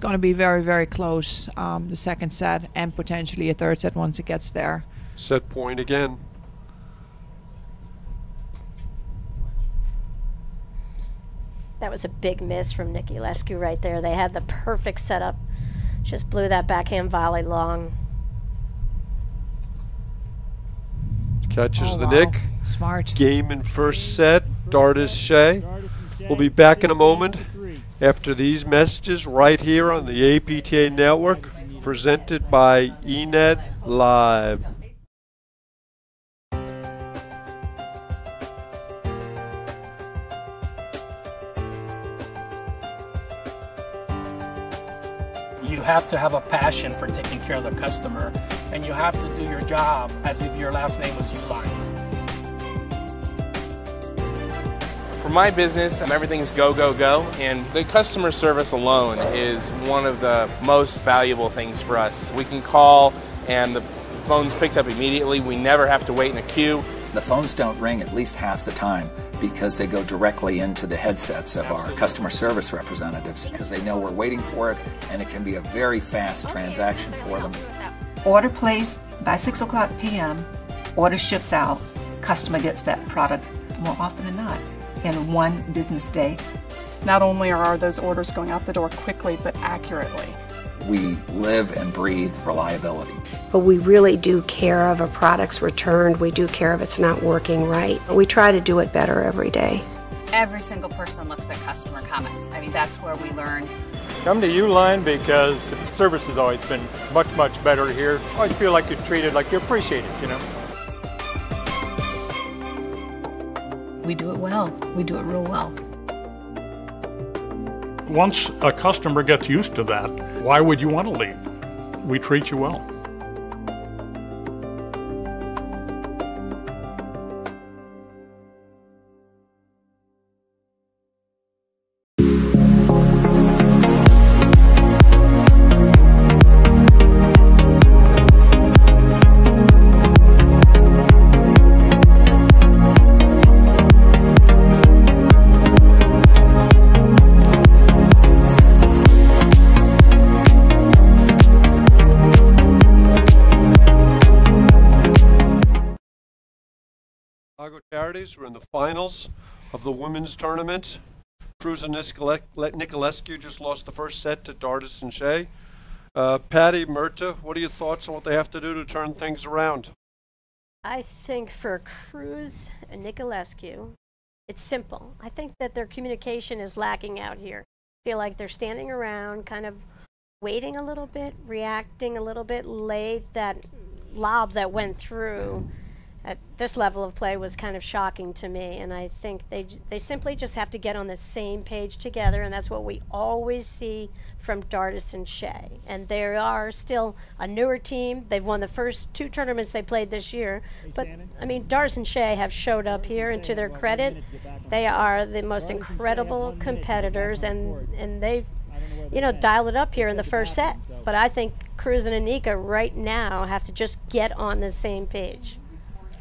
going to be very, very close. The second set and potentially a third set once it gets there. Set point again. That was a big miss from Niculescu right there. They had the perfect setup. Just blew that backhand volley long. Catches the nick. Smart. Game in first set. Dardis Shay. We'll be back in a moment after these messages right here on the APTA network, presented by eNet Live. You have to have a passion for taking care of the customer, and you have to do your job as if your last name was Uline. For my business, everything's go, go, go, and the customer service alone is one of the most valuable things for us. We can call and the phone's picked up immediately. We never have to wait in a queue. The phones don't ring at least half the time because they go directly into the headsets of our customer service representatives because they know we're waiting for it, and it can be a very fast transaction for them. Order placed by 6 o'clock p.m., order ships out, customer gets that product more often than not in one business day. Not only are those orders going out the door quickly but accurately. We live and breathe reliability. But we really do care if a product's returned. We do care if it's not working right. We try to do it better every day. Every single person looks at customer comments. I mean, that's where we learn. Come to Uline because service has always been much, much better here. Always feel like you're treated like you're appreciated, you know. We do it well. We do it real well. Once a customer gets used to that, why would you want to leave? We treat you well. Charities were in the finals of the women's tournament. Cruz and Niculescu just lost the first set to Dardis and Shay. Patty, Myrta, what are your thoughts on what they have to do to turn things around? I think for Cruz and Niculescu, it's simple. I think that their communication is lacking out here. I feel like they're standing around, kind of waiting a little bit, reacting a little bit late. That lob that went through at this level of play was kind of shocking to me, and I think they simply just have to get on the same page together, and that's what we always see from Dardis and Shay. And they are still a newer team. They've won the first 2 tournaments they played this year, but I mean, Dardis and Shay have showed up here, and to their credit, they are the most incredible competitors, and they've, you know, dialed it up here in the first set. But I think Cruz and Anika right now have to just get on the same page.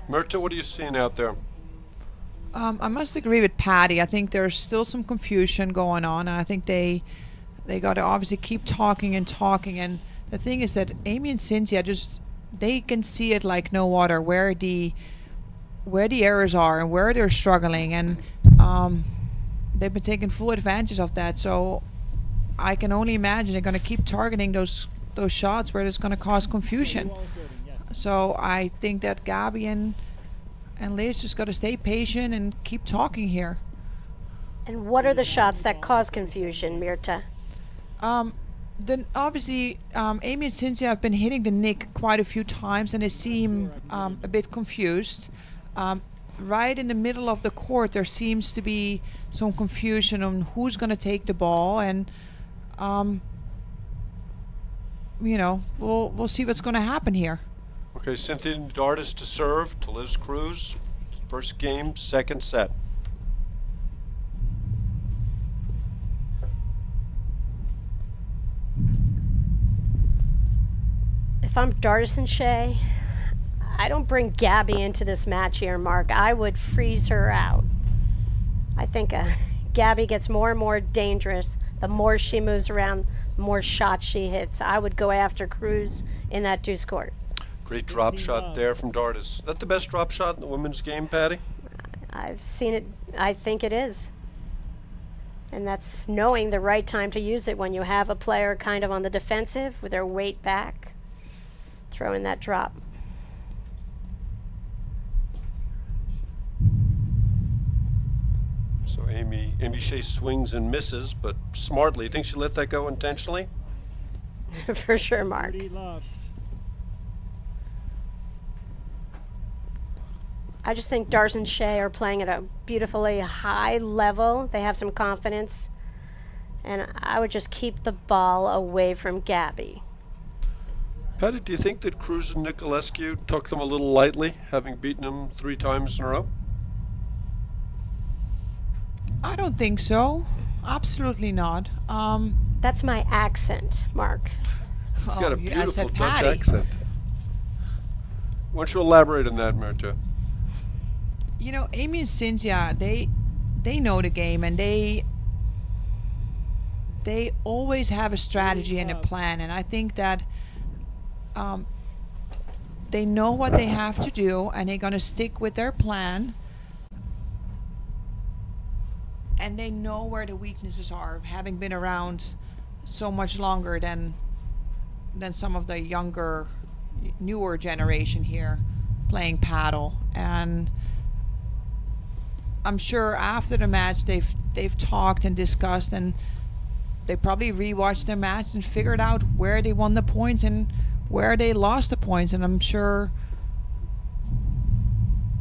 Myrta, what are you seeing out there? I must agree with Patty. I think there's still some confusion going on, and I think they got to obviously keep talking and talking. And the thing is that Amy and Cynthia they can see it like no other where the errors are and where they're struggling, and they've been taking full advantage of that. So I can only imagine they're going to keep targeting those shots where it's going to cause confusion. So I think that Gabby and Liz just got to stay patient and keep talking here. And what are the shots that cause confusion, Myrta? Then obviously Amy and Cynthia have been hitting the nick quite a few times, and they seem a bit confused. Right in the middle of the court, there seems to be some confusion on who's going to take the ball, and you know, we'll see what's going to happen here. Okay, Cynthia and Dardis to serve to Liz Cruz. First game, second set. If I'm Dardis and Shay, I don't bring Gabby into this match here, Mark. I would freeze her out. I think Gabby gets more and more dangerous. The more she moves around, the more shots she hits. I would go after Cruz in that deuce court. Great drop shot there from Dardis. Is that the best drop shot in the women's game, Patty? I've seen it. I think it is. And that's knowing the right time to use it when you have a player kind of on the defensive with their weight back. Throw in that drop. So Amy Shay swings and misses, but smartly. You think she let that go intentionally? For sure, Mark. I just think Dardis and Shay are playing at a beautifully high level. They have some confidence. And I would just keep the ball away from Gabby. Patty, do you think that Cruz and Niculescu took them a little lightly, having beaten them 3 times in a row? I don't think so. Absolutely not. That's my accent, Mark. You've got a beautiful Dutch accent. Why don't you elaborate on that, Myrta? You know, Amy and Cynthia, they know the game, and they always have a strategy and a plan, and I think that they know what they have to do, and they're going to stick with their plan, and they know where the weaknesses are, having been around so much longer than some of the younger, newer generation here playing paddle. And I'm sure after the match they've talked and discussed, and they probably rewatched their match and figured out where they won the points and where they lost the points. And I'm sure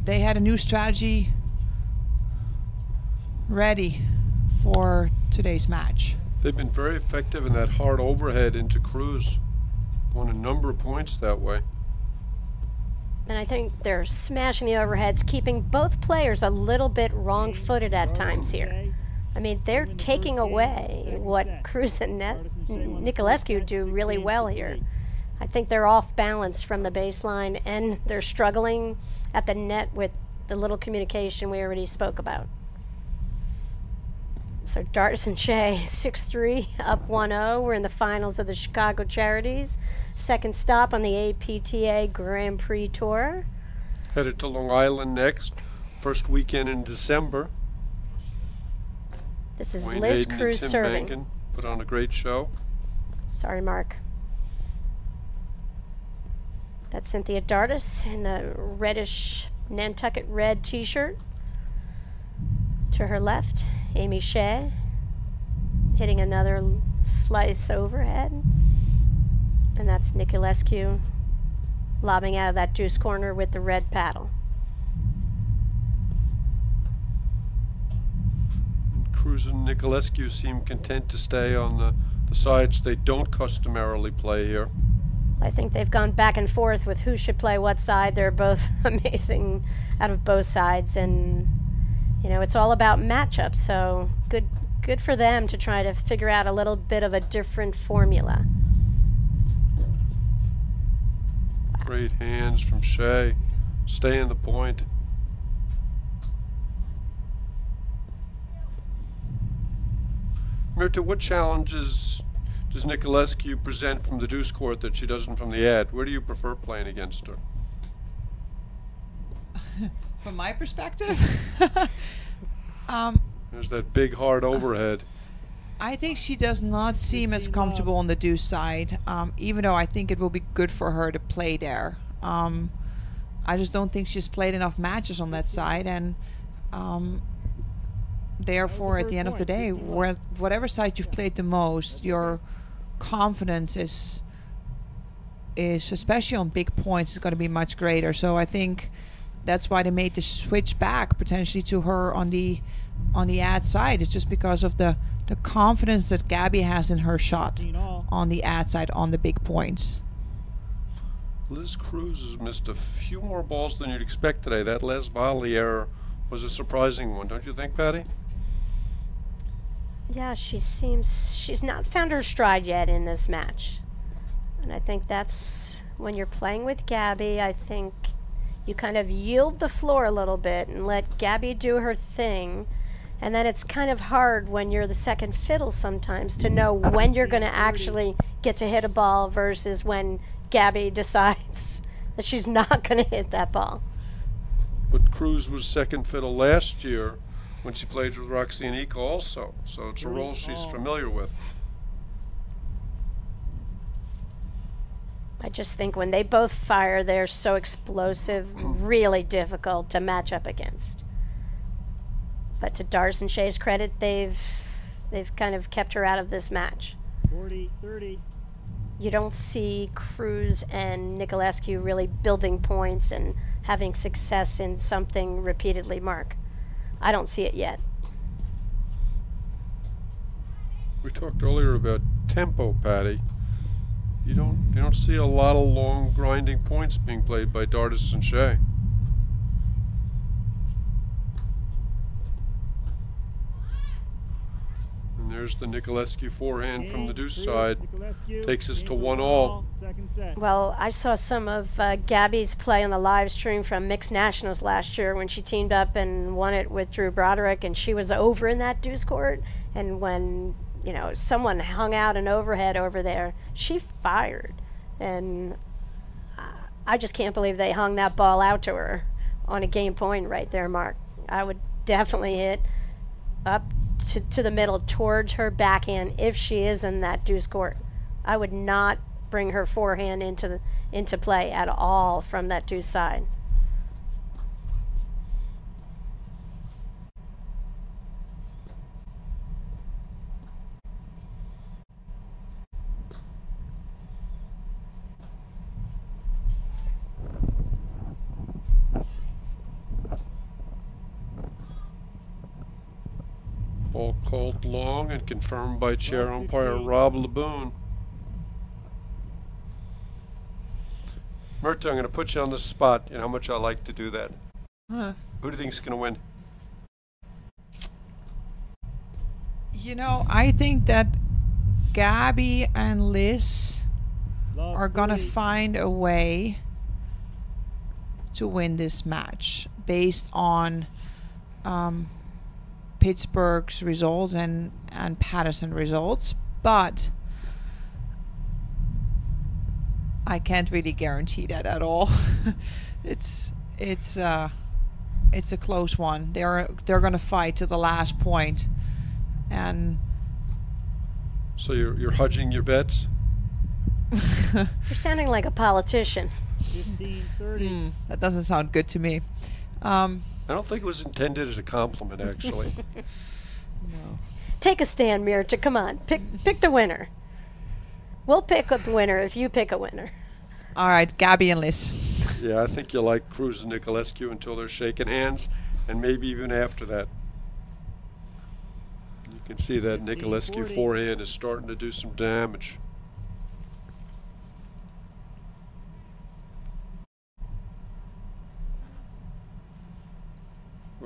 they had a new strategy ready for today's match. They've been very effective in that hard overhead into Cruz. Won a number of points that way. And I think they're smashing the overheads, keeping both players a little bit wrong-footed at times here. I mean, they're taking away what Cruz and Niculescu do really well here. I think they're off balance from the baseline, and they're struggling at the net with the little communication we already spoke about. So Dardis and Shay, 6-3, up 1-0. We're in the finals of the Chicago Charities. Second stop on the APTA Grand Prix Tour. Headed to Long Island next. First weekend in December. This is Wayne Liz Hayden Cruz and Tim serving. Mankin put on a great show. Sorry, Mark. That's Cynthia Dardis in the reddish Nantucket red t-shirt. To her left, Amy Shay hitting another slice overhead. And that's Niculescu lobbing out of that deuce corner with the red paddle. And Cruz and Niculescu seem content to stay on the sides they don't customarily play here. I think they've gone back and forth with who should play what side. They're both amazing out of both sides, and you know, it's all about matchups, so good for them to try to figure out a little bit of a different formula. Wow. Great hands from Shay, staying the point. Mirta, what challenges does Niculescu present from the deuce court that she doesn't from the ad? Where do you prefer playing against her? From my perspective, There's that big hard overhead. I think she does not seem as comfortable on the deuce side, even though I think it will be good for her to play there. I just don't think she's played enough matches on that side, and therefore at the end of the day, whatever side you've played the most, your confidence is especially on big points, is going to be much greater. So I think that's why they made the switch back potentially to her on the ad side. It's just because of the confidence that Gabby has in her shot on the ad side on the big points. Liz Cruz has missed a few more balls than you'd expect today. That last volley error was a surprising one, don't you think, Patty? Yeah, she's not found her stride yet in this match. And I think that's when you're playing with Gabby, I think you kind of yield the floor a little bit and let Gabby do her thing. And then it's kind of hard when you're the second fiddle sometimes to know when you're going to actually get to hit a ball versus when Gabby decides that she's not going to hit that ball. But Cruz was second fiddle last year when she played with Roxy and Ika also, so it's a role she's familiar with. I just think when they both fire, they're so explosive, really difficult to match up against. But to Dardis and Shay's credit, they've kind of kept her out of this match. 40-30. You don't see Cruz and Niculescu really building points and having success in something repeatedly, Mark. I don't see it yet. We talked earlier about tempo, Patty. You don't see a lot of long grinding points being played by Dardis and Shay. And there's the Niculescu forehand from the deuce side. Takes us to 1-all. Well, I saw some of Gabby's play on the live stream from Mixed Nationals last year when she teamed up and won it with Drew Broderick, and she was over in that deuce court. And when, you know, someone hung out an overhead over there, she fired. And I just can't believe they hung that ball out to her on a game point right there, Mark. I would definitely hit up to the middle towards her backhand if she is in that deuce court. I would not bring her forehand into play at all from that deuce side. Ball called long and confirmed by chair umpire Rob LeBoon. Murta, I'm going to put you on the spot. You know how much I like to do that. Huh. Who do you think is going to win? You know, I think that Gabby and Liz are gonna find a way to win this match based on Pittsburgh's results and Patterson results, but I can't really guarantee that at all. It's a close one. They're gonna fight to the last point, and so you're hedging your bets. You're sounding like a politician. 15-30. That doesn't sound good to me. I don't think it was intended as a compliment, actually. No. Take a stand, Mirta. Come on, pick the winner. We'll pick a winner if you pick a winner. All right, Gabby and Liz. Yeah, I think you like Cruz and Niculescu until they're shaking hands, and maybe even after that. You can see that Niculescu forehand is starting to do some damage.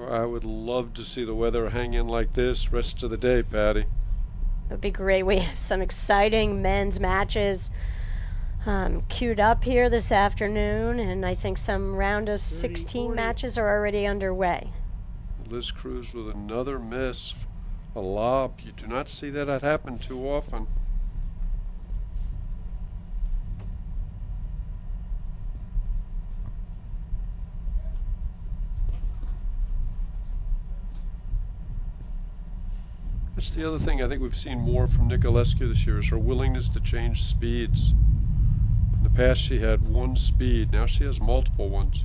I would love to see the weather hang in like this rest of the day, Patty. It would be great. We have some exciting men's matches queued up here this afternoon, and I think some round of 16 matches are already underway. Liz Cruz with another miss, a lob. You do not see that happen too often. That's the other thing I think we've seen more from Niculescu this year is her willingness to change speeds. In the past she had one speed, now she has multiple ones.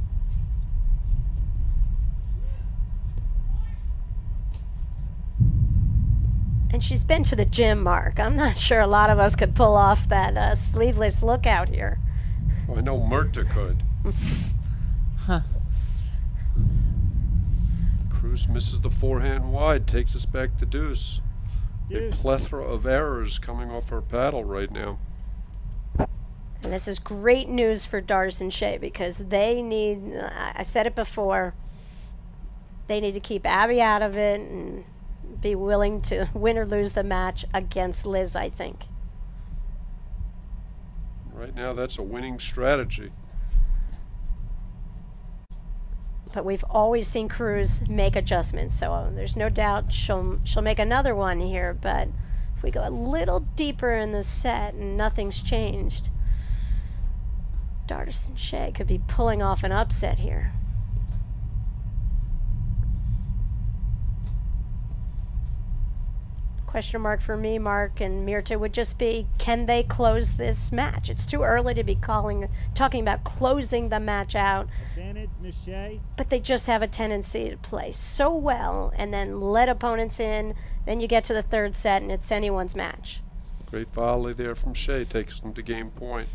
And she's been to the gym, Mark. I'm not sure a lot of us could pull off that sleeveless look out here. Well, I know Murta could. Huh. Cruz misses the forehand wide, takes us back to deuce. A plethora of errors coming off her paddle right now. And this is great news for Dardis and Shay because they need, I said it before, they need to keep Abby out of it and be willing to win or lose the match against Liz, I think. Right now that's a winning strategy. But we've always seen Cruz make adjustments, so there's no doubt she'll make another one here. But if we go a little deeper in the set and nothing's changed, Dardis and Shay could be pulling off an upset here. Question mark for me, Mark and Mirta, would just be, can they close this match? It's too early to be talking about closing the match out. Advantage, Miss Shay. But they just have a tendency to play so well and then let opponents in. Then you get to the third set and it's anyone's match. Great volley there from Shay, takes them to game point.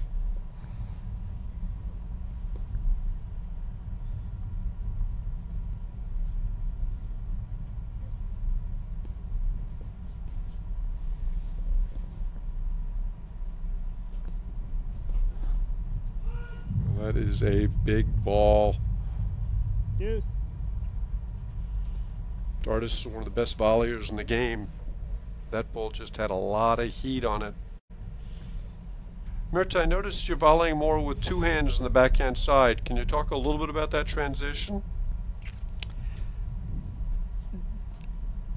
That is a big ball. Deuce. Dardis is one of the best volleyers in the game. That ball just had a lot of heat on it. Mirta, I noticed you're volleying more with two hands on the backhand side. Can you talk a little bit about that transition?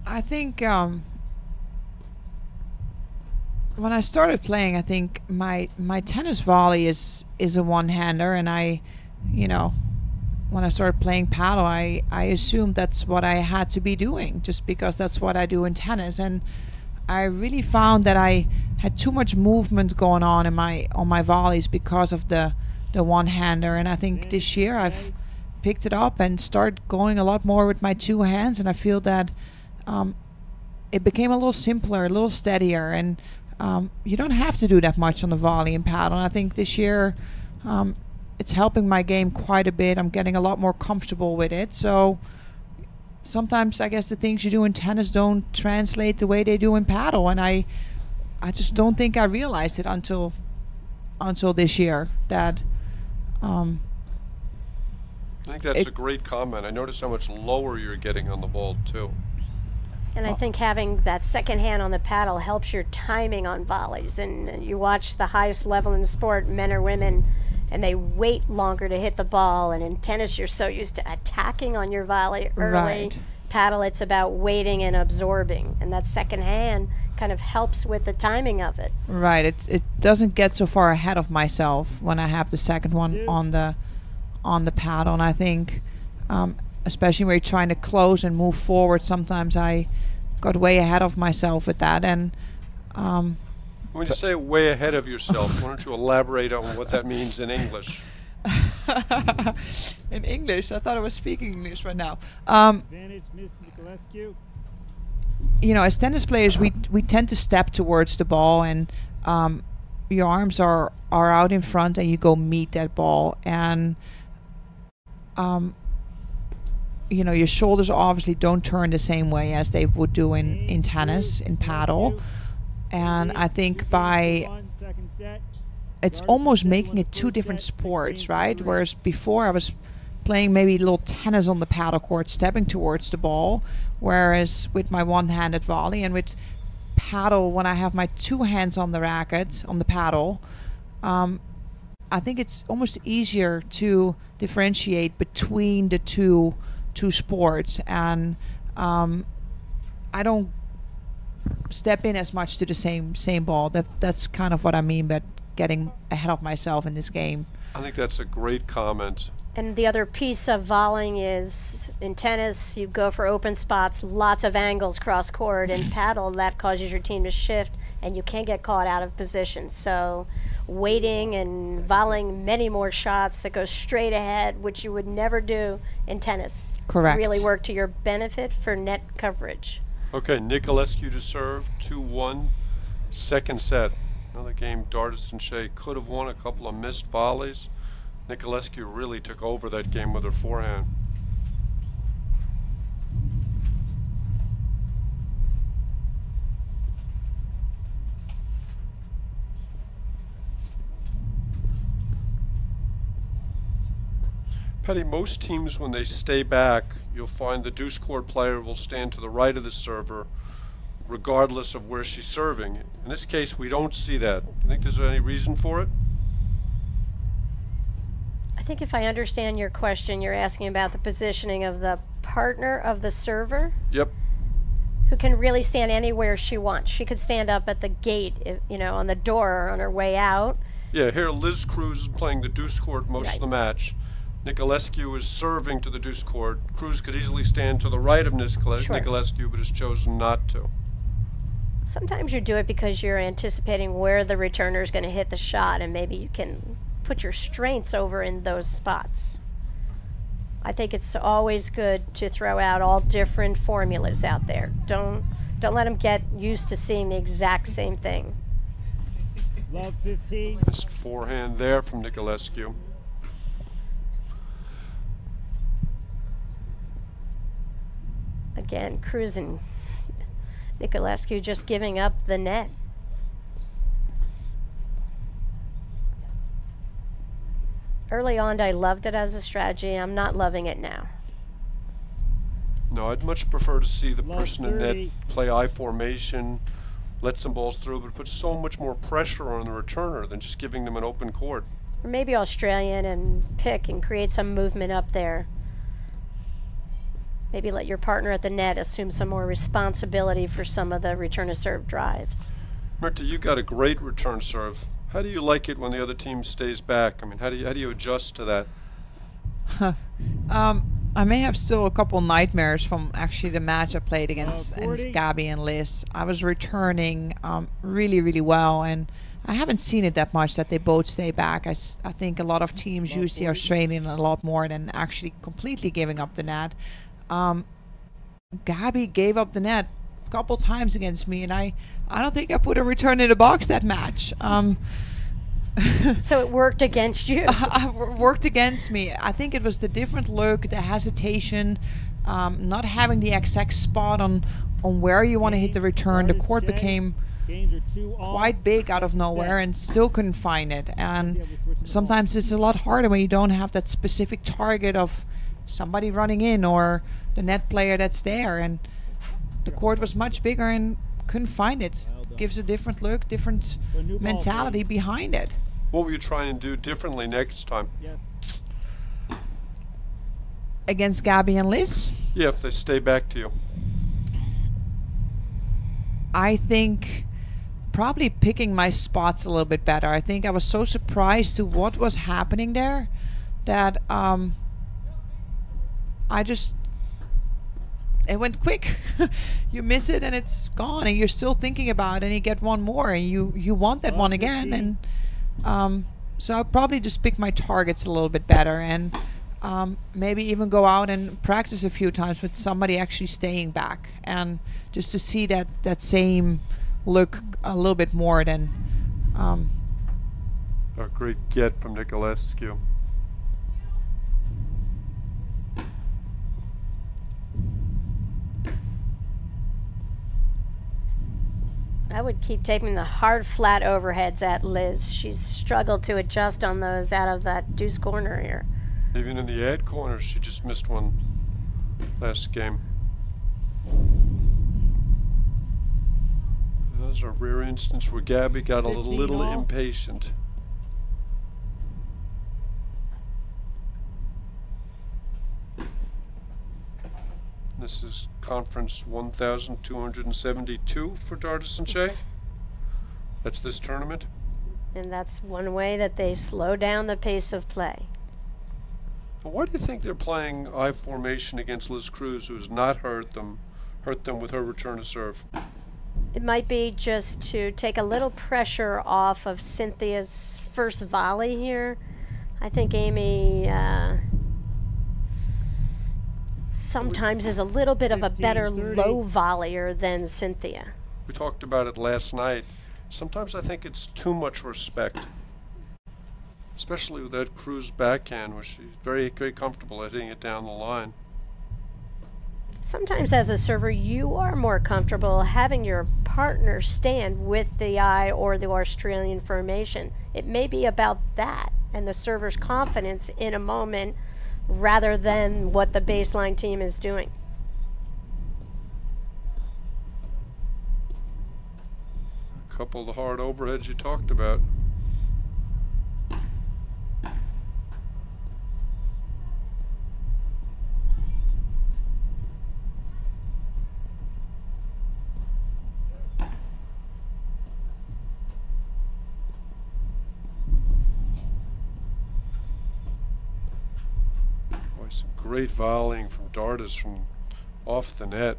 I think when I started playing, I think my tennis volley is a one-hander, and when I started playing paddle, I assumed that's what I had to be doing, just because that's what I do in tennis. And I really found that I had too much movement going on in my volleys because of the one-hander. And I think this year I've picked it up and started going a lot more with my two hands, and I feel that it became a little simpler, a little steadier, and you don't have to do that much on the volley and paddle. And I think this year it's helping my game quite a bit. I'm getting a lot more comfortable with it. So sometimes I guess the things you do in tennis don't translate the way they do in paddle, and I just don't think I realized it until this year that I think that's a great comment. I noticed how much lower you're getting on the ball too. And I think having that second hand on the paddle helps your timing on volleys. And you watch the highest level in the sport, men or women, and they wait longer to hit the ball. And in tennis, you're so used to attacking on your volley early. Right. Paddle, it's about waiting and absorbing. And that second hand kind of helps with the timing of it. Right. It doesn't get so far ahead of myself when I have the second one on the paddle. And I think, especially when you're trying to close and move forward, sometimes I got way ahead of myself with that. And when you say way ahead of yourself, why don't you elaborate on what that means in English? In English? I thought I was speaking English right now. Advantage, Miss Niculescu. You know, as tennis players, we tend to step towards the ball, and your arms are out in front, and you go meet that ball. And you know, your shoulders obviously don't turn the same way as they would do in tennis, in paddle. And I think it's almost making it two different sports, right? Whereas before I was playing maybe a little tennis on the paddle court, stepping towards the ball, whereas with my one-handed volley, and with paddle, when I have my two hands on the racket, on the paddle, I think it's almost easier to differentiate between the two sports. And I don't step in as much to the same ball. That's kind of what I mean by getting ahead of myself in this game. I think that's a great comment. And the other piece of volleying is, in tennis, you go for open spots, lots of angles cross court. In paddle, that causes your team to shift, and you can't get caught out of position. So waiting and volleying many more shots that go straight ahead, which you would never do in tennis. Correct. Really work to your benefit for net coverage. Okay, Niculescu to serve, 2-1, second set. Another game Dardis and Shay could have won, a couple of missed volleys. Niculescu really took over that game with her forehand. Patty, most teams when they stay back, you'll find the deuce court player will stand to the right of the server regardless of where she's serving. In this case, we don't see that. Do you think there's any reason for it? I think if I understand your question, you're asking about the positioning of the partner of the server? Yep. Who can really stand anywhere she wants. She could stand up at the gate, you know, on the door on her way out. Yeah, here Liz Cruz is playing the deuce court most of the match. Niculescu is serving to the deuce court. Cruz could easily stand to the right of Niculescu, but has chosen not to. Sometimes you do it because you're anticipating where the returner is going to hit the shot, and maybe you can put your strengths over in those spots. I think it's always good to throw out all different formulas out there. Don't let them get used to seeing the exact same thing. Love 15. Missed forehand there from Niculescu. Again, Cruz and Niculescu just giving up the net. Early on, I loved it as a strategy. I'm not loving it now. No, I'd much prefer to see the person in net play I formation, let some balls through, but put so much more pressure on the returner than just giving them an open court. Or maybe Australian and pick and create some movement up there. Maybe let your partner at the net assume some more responsibility for some of the return to serve drives. Myrta, you got a great return serve. How do you like it when the other team stays back? I mean, how do you adjust to that? I may have still a couple nightmares from actually the match I played against Gabby and Liz. I was returning really, really well, and I haven't seen it that much that they both stay back. I think a lot of teams usually are straining a lot more than actually completely giving up the net. Gabby gave up the net a couple times against me, and I don't think I put a return in the box that match. So it worked against you. Worked against me. I think it was the different look, the hesitation, not having the exact spot on where you want to hit the return. The court became quite big out of nowhere and still couldn't find it. And sometimes it's a lot harder when you don't have that specific target of somebody running in or the net player that's there. And the court was much bigger and couldn't find it. Gives a different look, different mentality behind it. What will you try and do differently next time? Yes. Against Gabby and Liz? Yeah, if they stay back to you. I think probably picking my spots a little bit better. I think I was so surprised to what was happening there that it went quick. You miss it and it's gone, and you're still thinking about it, and you get one more and you want that one again. And so I'll probably just pick my targets a little bit better, and maybe even go out and practice a few times with somebody actually staying back, and just to see that same look a little bit more than a great get from Niculescu. I would keep taking the hard flat overheads at Liz. She's struggled to adjust on those out of that deuce corner here. Even in the ad corner, she just missed one last game. That was a rare instance where Gabby got a little impatient. This is conference 1272 for Dardis and Shay. That's this tournament. And that's one way that they slow down the pace of play. Why do you think they're playing I formation against Liz Cruz, who has not hurt them with her return to serve? It might be just to take a little pressure off of Cynthia's first volley here. I think Amy sometimes is a little bit of a better low volleyer than Cynthia. We talked about it last night. Sometimes I think it's too much respect, especially with that Cruz backhand, where she's very, very comfortable at hitting it down the line. Sometimes as a server, you are more comfortable having your partner stand with the I or the Australian formation. It may be about that and the server's confidence in a moment rather than what the baseline team is doing. A couple of the hard overheads you talked about. Some great volleying from Dardis from off the net.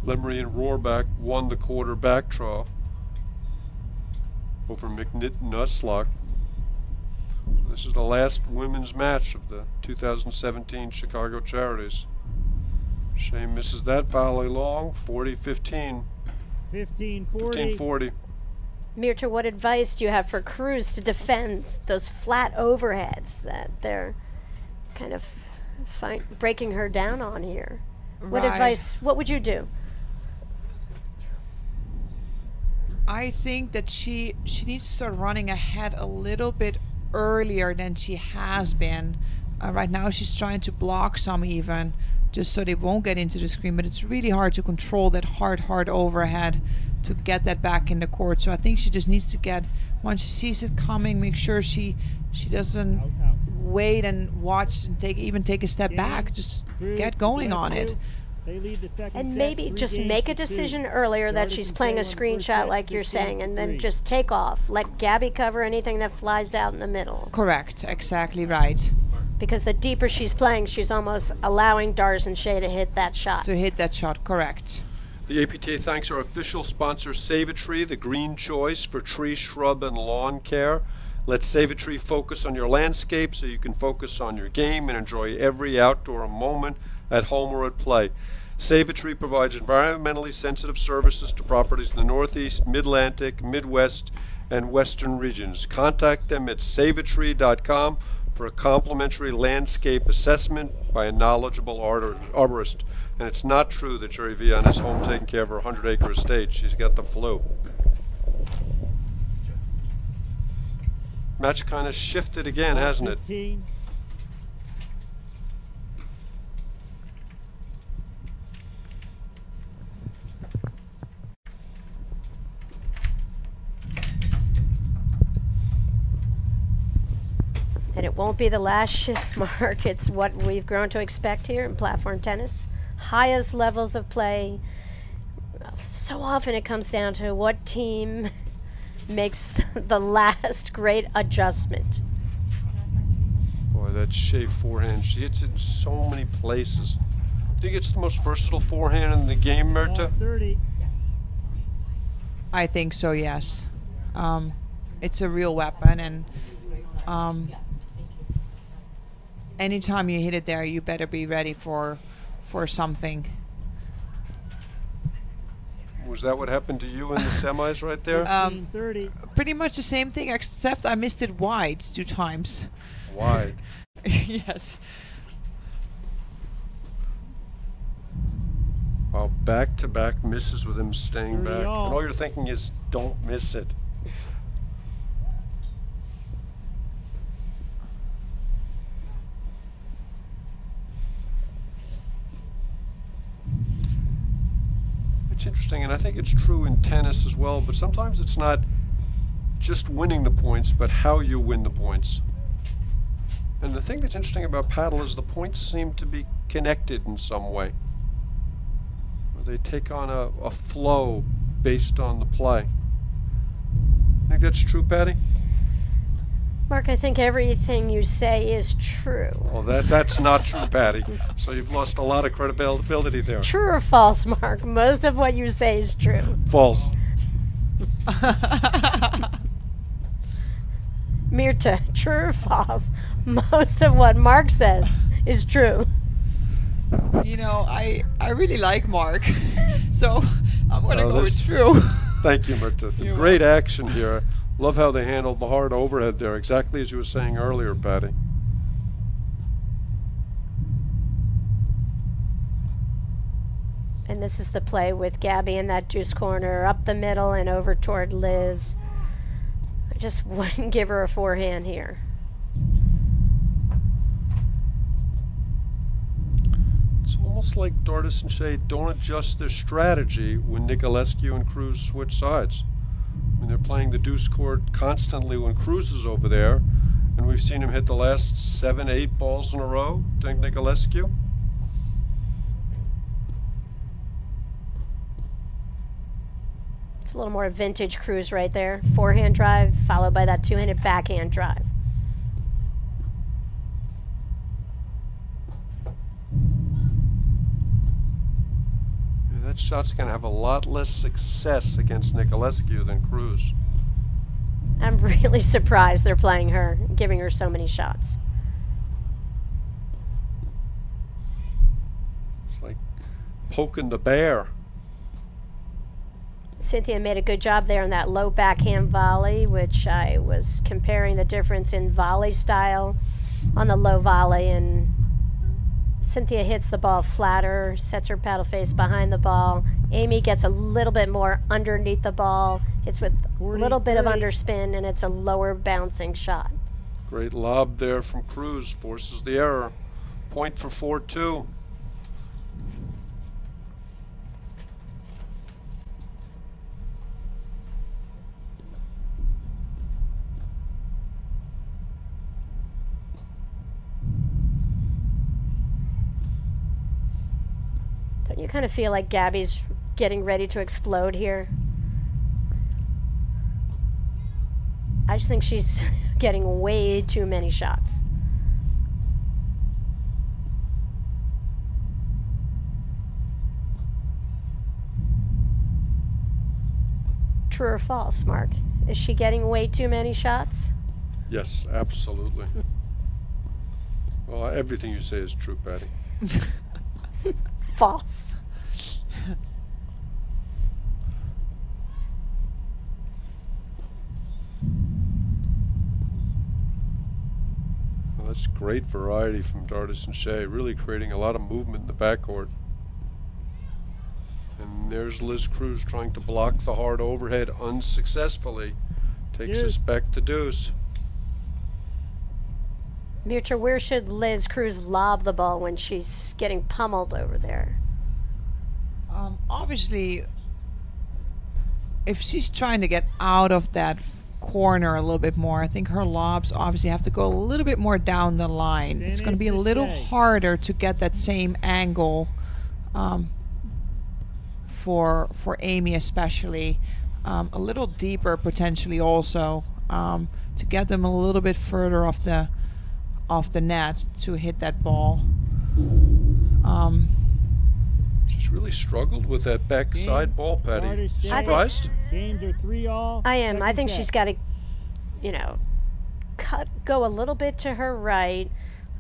Lemery and Rohrbach won the quarter back draw over McNitt and Uslock. This is the last women's match of the 2017 Chicago Charities. Shay misses that volley long, 40-15. 15-40. Mirta, what advice do you have for Cruz to defend those flat overheads that they're kind of breaking her down on here? What advice, what would you do? I think that she needs to start running ahead a little bit earlier than she has been. Right now she's trying to block some even, just so they won't get into the screen, but it's really hard to control that hard overhead to get that back in the court. So I think she just needs to get, once she sees it coming, make sure she doesn't wait and watch and take a step back. Just get going on it. They lead the second And set, maybe 3 just games make a to 2. decision earlier that Dardis she's and playing a Shay won the first screenshot set, like you're 6 games saying, to and then 3. just take off. Let Gabby cover anything that flies out in the middle. Correct, exactly right. Because the deeper she's playing, she's almost allowing Dardis and Shay to hit that shot. To hit that shot, correct. The APTA thanks our official sponsor, Save a Tree, the green choice for tree, shrub, and lawn care. Let Save a Tree focus on your landscape so you can focus on your game and enjoy every outdoor moment at home or at play. Save a Tree provides environmentally sensitive services to properties in the Northeast, Mid-Atlantic, Midwest, and Western regions. Contact them at saveatree.com for a complimentary landscape assessment by a knowledgeable arborist. And it's not true that Jerry Vian is home taking care of her 100-acre estate. She's got the flu. Match kind of shifted again, hasn't it? 15. And it won't be the last shift, Mark. It's what we've grown to expect here in platform tennis. Highest levels of play. So often it comes down to what team makes the last great adjustment. Boy, that Shay forehand, she hits it in so many places. I think it's the most versatile forehand in the game, Myrta. 30. I think so, yes. It's a real weapon, and anytime you hit it there, you better be ready for something. Was that what happened to you in the semis right there? 30. Pretty much the same thing, except I missed it wide 2 times. Wide. Yes. Well, back-to-back misses with him staying back. And all. all you're thinking is, don't miss it. It's interesting, and I think it's true in tennis as well, but sometimes it's not just winning the points, but how you win the points. And the thing that's interesting about paddle is the points seem to be connected in some way. They take on a flow based on the play. Think that's true, Patty? Mark, I think everything you say is true. Well, that's not true, Patty. So you've lost a lot of credibility there. True or false, Mark? Most of what you say is true. False. Myrta, true or false? Most of what Mark says is true. You know, I really like Mark, so I'm going to go with this- true. Thank you, Myrta. Some great action here. Love how they handled the hard overhead there, exactly as you were saying earlier, Patty. And this is the play with Gabby in that deuce corner, up the middle and over toward Liz. I just wouldn't give her a forehand here. It's almost like Dardis and Shay don't adjust their strategy when Niculescu and Cruz switch sides. I mean, they're playing the deuce court constantly when Cruz is over there, and we've seen him hit the last 7, 8 balls in a row to Niculescu. It's a little more vintage Cruz right there. Forehand drive followed by that two-handed backhand drive. That shot's going to have a lot less success against Niculescu than Cruz. I'm really surprised they're playing her, giving her so many shots. It's like poking the bear. Cynthia made a good job there on that low backhand volley, which I was comparing the difference in volley style on the low volley, and Cynthia hits the ball flatter, sets her paddle face behind the ball. Amy gets a little bit more underneath the ball. It's with a little bit of underspin, and it's a lower bouncing shot. Great lob there from Cruz, forces the error. Point for 4-2. Don't you kind of feel like Gabby's getting ready to explode here? I just think she's getting way too many shots. True or false, Mark? Is she getting way too many shots? Yes, absolutely. Well, everything you say is true, Patty. False. Well, that's great variety from Dardis and Shay, really creating a lot of movement in the backcourt. And there's Liz Cruz trying to block the hard overhead unsuccessfully. Takes us back to deuce. Mircha, where should Liz Cruz lob the ball when she's getting pummeled over there? Obviously, if she's trying to get out of that corner a little bit more, I think her lobs obviously have to go a little bit more down the line. It's going to be a little harder to get that same angle for Amy especially. A little deeper potentially also, to get them a little bit further off the net to hit that ball. She's really struggled with that backside ball, Patty. Surprised? Games are 3-all. I am. I think set. she's got to, go a little bit to her right,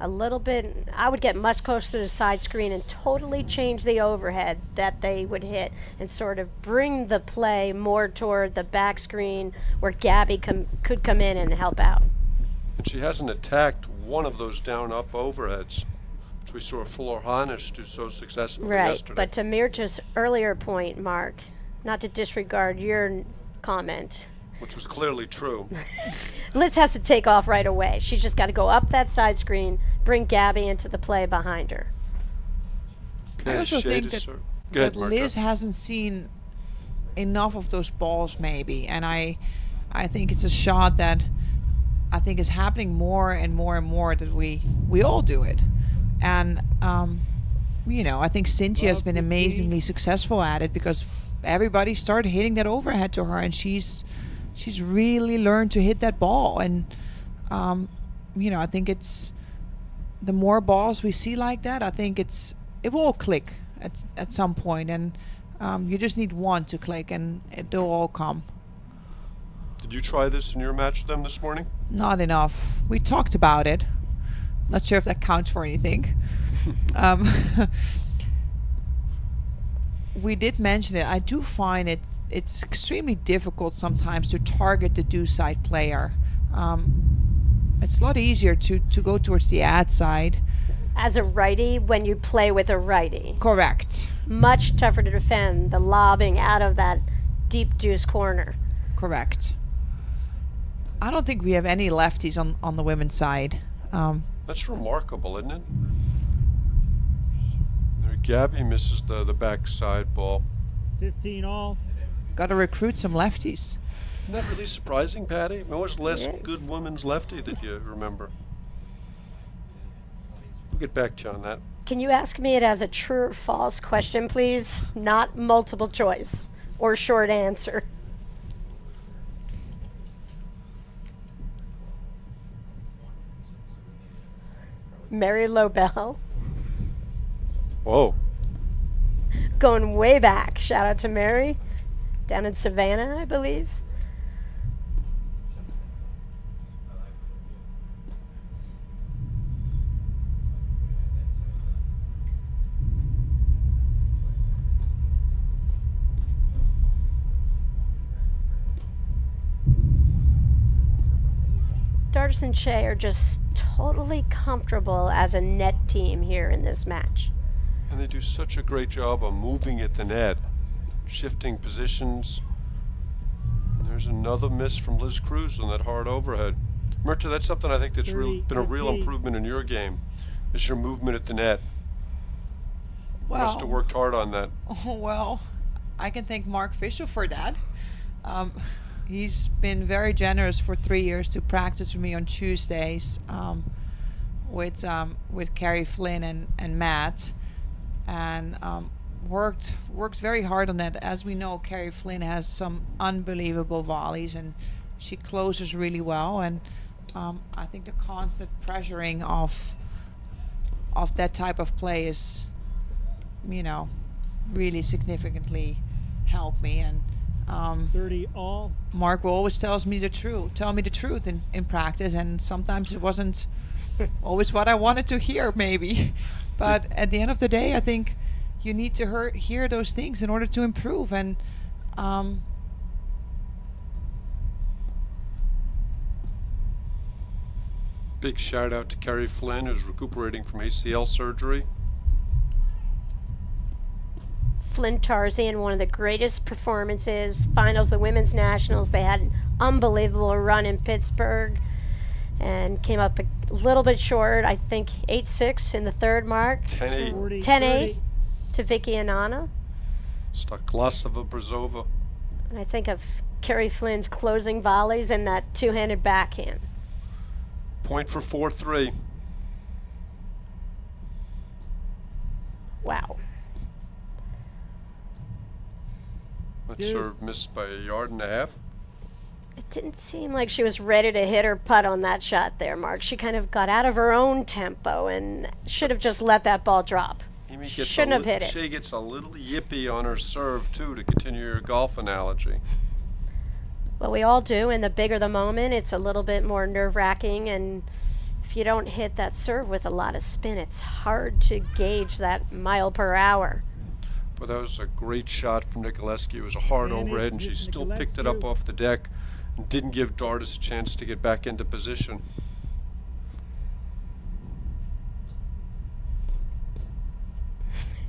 a little bit. I would get much closer to the side screen and totally change the overhead that they would hit and sort of bring the play more toward the back screen where Gabby could come in and help out. And she hasn't attacked one of those down-up overheads, which we saw Florhanis do so successfully yesterday. But to Mircha's earlier point, Mark, not to disregard your comment, which was clearly true. Liz has to take off right away. She's just got to go up that side screen, bring Gabby into the play behind her. I also think that Liz hasn't seen enough of those balls maybe, and I think it's a shot that I think is happening more and more and more that we all do it. And I think Cynthia has been amazingly successful at it because everybody started hitting that overhead to her, and she's really learned to hit that ball. And I think it's the more balls we see like that, I think it will click at some point, and you just need one to click, and it'll all come. Did you try this in your match with them this morning? Not enough. We talked about it. Not sure if that counts for anything. We did mention it. I do find it's extremely difficult sometimes to target the deuce side player. It's a lot easier to go towards the ad side. As a righty, when you play with a righty. Correct. Much tougher to defend the lobbing out of that deep deuce corner. Correct. I don't think we have any lefties on the women's side. That's remarkable, isn't it? There, Gabby misses the backside ball. 15-all. Got to recruit some lefties. Isn't that really surprising, Patty? When was the last good women's lefty that you remember? We'll get back to you on that. Can you ask me it as a true or false question, please? Not multiple choice or short answer. Mary Lobel. Whoa. Going way back. Shout out to Mary. Down in Savannah, I believe. Dardis and Shay are just totally comfortable as a net team here in this match. And they do such a great job of moving at the net, shifting positions. And there's another miss from Liz Cruz on that hard overhead. Mircha, that's something I think that's been a real improvement in your game, is your movement at the net. You must have worked hard on that. Well, I can thank Mark Fisher for that. He's been very generous for 3 years to practice with me on Tuesdays with Carrie Flynn and Matt. And worked very hard on that. As we know, Carrie Flynn has some unbelievable volleys, and she closes really well. And I think the constant pressuring of that type of play is, you know, really significantly helped me. And 30 all. Mark will always tell me the truth in practice, and sometimes it wasn't always what I wanted to hear, maybe. But at the end of the day, I think you need to hear those things in order to improve. And big shout out to Carrie Flynn, who's recuperating from ACL surgery. Flynn Tarzan, one of the greatest performances. Finals, the women's nationals. They had an unbelievable run in Pittsburgh and came up a little bit short. I think 8-6 in the third mark. 10-8. 10-8 to Vicky Anana. Staklasova Brazova. And I think of Carrie Flynn's closing volleys and that two-handed backhand. Point for 4-3. Wow. That serve missed by 1.5 yards. It didn't seem like she was ready to hit her putt on that shot there, Mark. She kind of got out of her own tempo and should have just let that ball drop. Shouldn't have hit it. Shay gets a little yippy on her serve, too, to continue your golf analogy. Well, we all do, and the bigger the moment, it's a little bit more nerve-wracking, and if you don't hit that serve with a lot of spin, it's hard to gauge that mile per hour. But that was a great shot from Niculescu. It was a hard overhead, and she still picked it up off the deck and didn't give Dardis a chance to get back into position.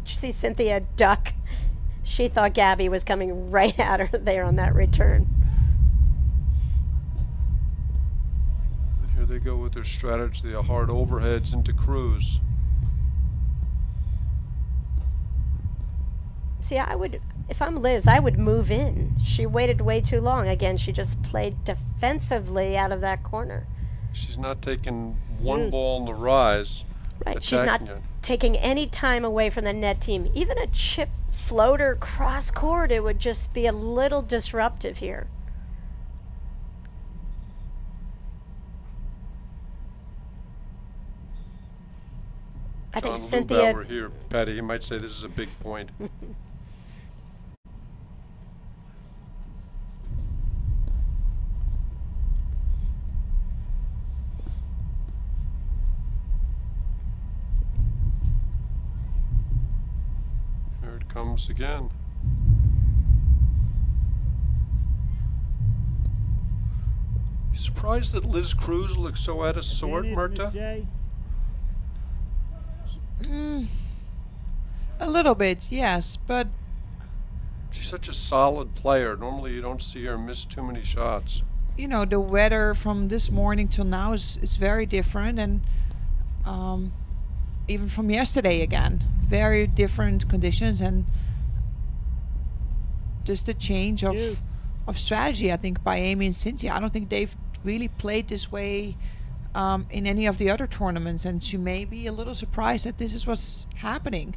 Did you see Cynthia duck? She thought Gabby was coming right at her there on that return. And here they go with their strategy, the hard overheads into Cruz. See, I would, if I'm Liz, I would move in. She waited way too long. Again, she just played defensively out of that corner. She's not taking one ball in the rise. Right, she's not taking any time away from the net team. Even a chip floater cross court, it would just be a little disruptive here. I think Cynthia Lubauer here, Patty, you might say this is a big point. Here it comes again. You surprised that Liz Cruz looks so out of sort, Marta? A little bit, yes, but she's such a solid player. Normally you don't see her miss too many shots. You know, the weather from this morning till now is very different, and even from yesterday again, very different conditions, and just a change of strategy, I think, by Amy and Cynthia. I don't think they've really played this way in any of the other tournaments, and she may be a little surprised that this is what's happening.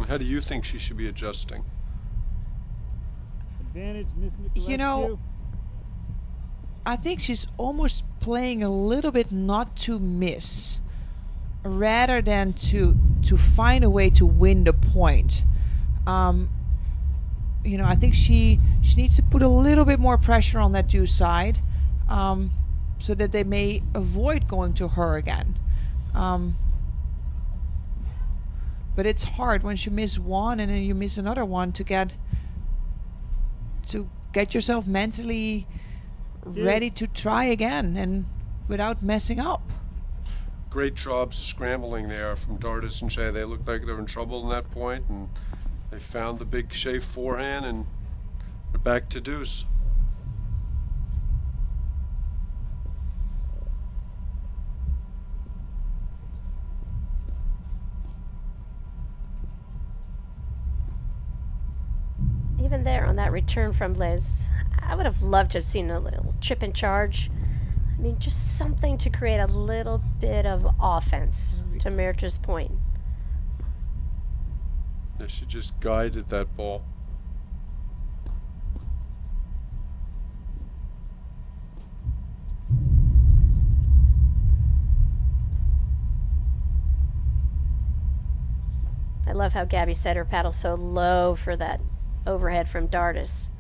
How do you think she should be adjusting? Advantage, Miss Niculescu. You know, I think she's almost playing a little bit not to miss, rather than to find a way to win the point. You know, I think she needs to put a little bit more pressure on that deuce side, so that they may avoid going to her again. But it's hard once you miss one and then you miss another one to get yourself mentally ready to try again and without messing up. Great job scrambling there from Dardis and Shay. They looked like they were in trouble in that point, and they found the big Shay forehand, and they're back to deuce. Even there on that return from Liz, I would have loved to have seen a little chip and charge. I mean, just something to create a little bit of offense, to Mirta's point. Yeah, she just guided that ball. I love how Gabby set her paddle so low for that overhead from Dardis.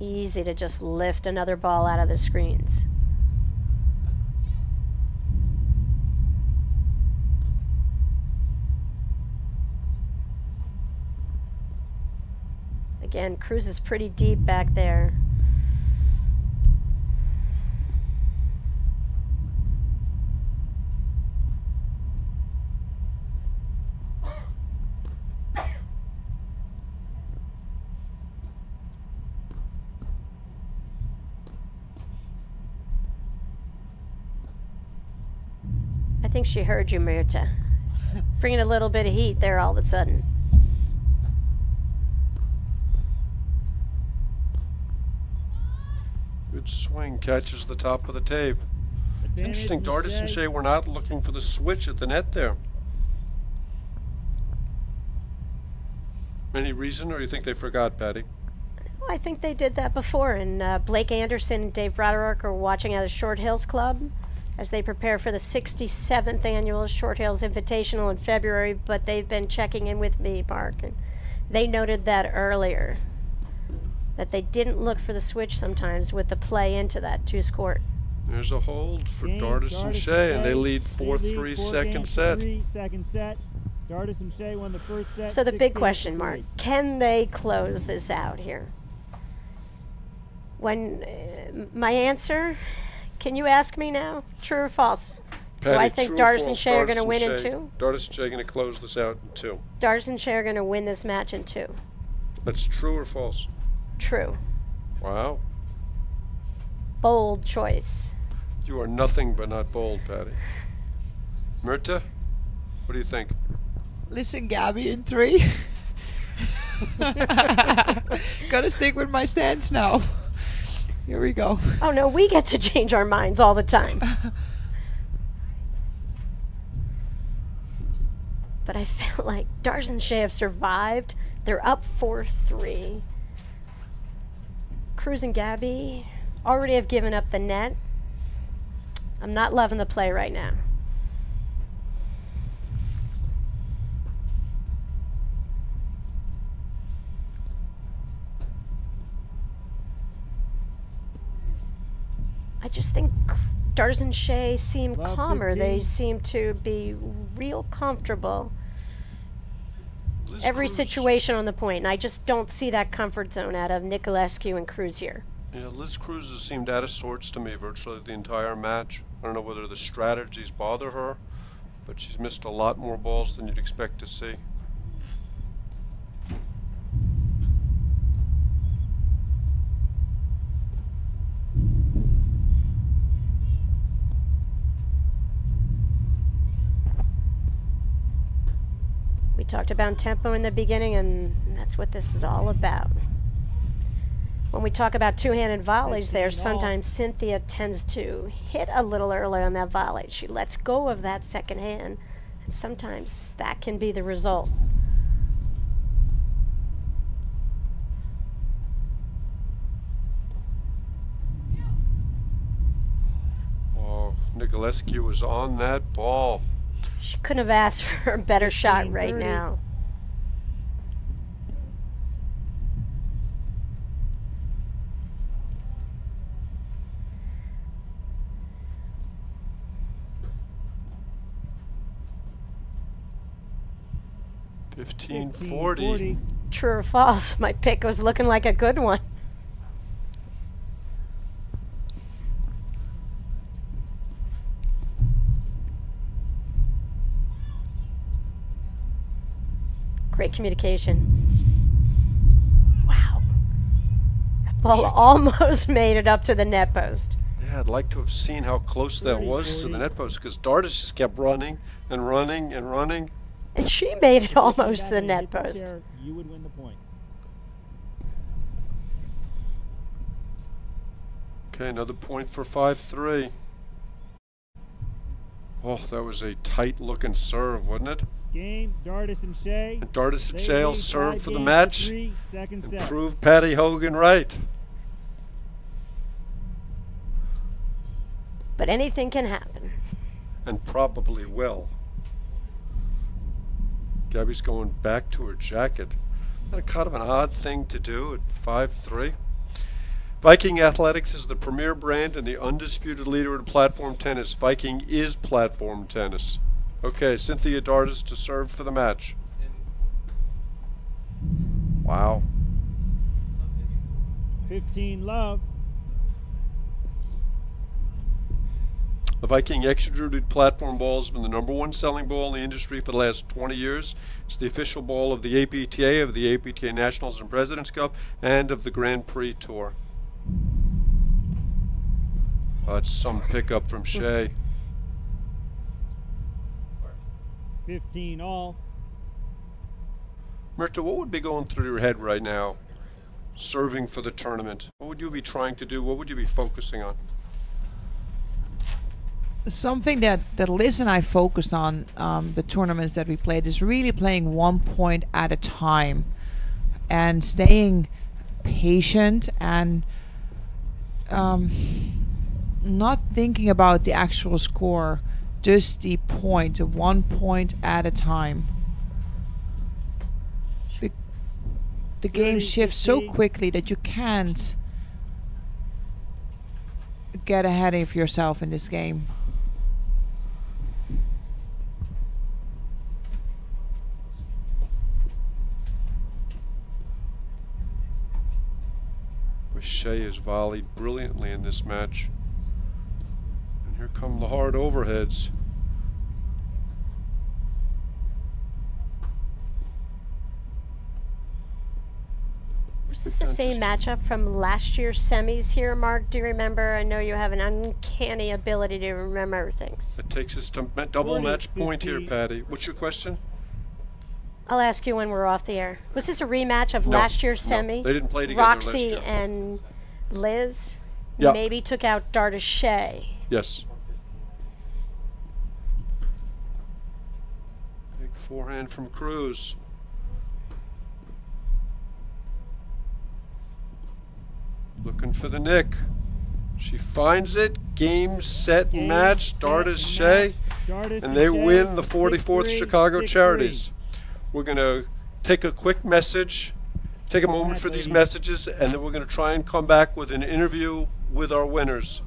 Easy to just lift another ball out of the screens. Again, Cruz is pretty deep back there. I think she heard you, Mirta. Bringing a little bit of heat there all of a sudden. Good swing, catches the top of the tape. Interesting, Dardis and Shay were not looking for the switch at the net there. Any reason, or you think they forgot, Patty? Well, I think they did that before, and Blake Anderson and Dave Broderick are watching at the Short Hills Club as they prepare for the 67th annual Short Hills Invitational in February, but they've been checking in with me, Mark, and they noted that earlier, that they didn't look for the switch sometimes with the play into that two-score. There's a hold for Dardis and Shay, and they lead 4-3 second set. Second set. Dardis and Shay won the first set. So the big question, Mark, can they close this out here? When my answer, can you ask me now? True or false? Patty, do I think Dardis and Shay are going to win in 2? Dardis and Shay are going to close this out in 2. Dardis and Shay are going to win this match in 2. That's true or false? True. Wow. Bold choice. You are nothing but not bold, Patty. Mirta, what do you think? Listen, Gabby, in 3. Gotta stick with my stance now. Here we go. Oh no, we get to change our minds all the time. But I feel like Dardis and Shay have survived. They're up 4-3. Cruz and Gabby already have given up the net. I'm not loving the play right now. I just think Dardis and Shay seem calmer. They seem to be real comfortable. Every situation on the point, and I just don't see that comfort zone out of Niculescu and Cruz here. Yeah, Liz Cruz has seemed out of sorts to me virtually the entire match. I don't know whether the strategies bother her, but she's missed a lot more balls than you'd expect to see. We talked about tempo in the beginning, and that's what this is all about. When we talk about two-handed volleys there, sometimes Cynthia tends to hit a little early on that volley. She lets go of that second hand, and sometimes that can be the result. Oh, Niculescu was on that ball. She couldn't have asked for a better shot right now. $15.40. True or false? My pick was looking like a good one. Great communication. Wow. That ball almost made it up to the net post. Yeah, I'd like to have seen how close that was to the net post, because Dardis just kept running and running and running. And she made it almost to the net post. You would win the point. Okay, another point for 5-3. Oh, that was a tight-looking serve, wasn't it? Game, Dardis and Shay. And Dardis and They Shay will lead serve 5 for the games to match 3, second and set. prove Patty Hogan right. But anything can happen. And probably will. Gabby's going back to her jacket. That's kind of an odd thing to do at 5'3". Viking Athletics is the premier brand and the undisputed leader in platform tennis. Viking is platform tennis. Okay, Cynthia Dardis to serve for the match. Wow. 15 love. The Viking extruded platform ball has been the #1 selling ball in the industry for the last 20 years. It's the official ball of the APTA, of the APTA Nationals and President's Cup, and of the Grand Prix Tour. That's some pickup from Shay. 15 all. Myrta, what would be going through your head right now, serving for the tournament? What would you be trying to do? What would you be focusing on? Something that Liz and I focused on the tournaments that we played is really playing 1 point at a time and staying patient and not thinking about the actual score, just the point, 1 point at a time. The game shifts so quickly that you can't get ahead of yourself in this game. Shay has volleyed brilliantly in this match. And here come the hard overheads. Was this the same matchup from last year's semis here, Mark? Do you remember? I know you have an uncanny ability to remember things. It takes us to double match point here, Patty. What's your question? I'll ask you when we're off the air. Was this a rematch of last year's semi? No, they didn't play together Roxy last year. and Liz Yep. maybe took out Dardis Shay. Yes. Big forehand from Cruz. Looking for the nick. She finds it. Game, set, match. Dardis Shay. And they win the 44th Chicago Charities. We're going to take a quick message, take a moment for these messages, and then we're going to try and come back with an interview with our winners.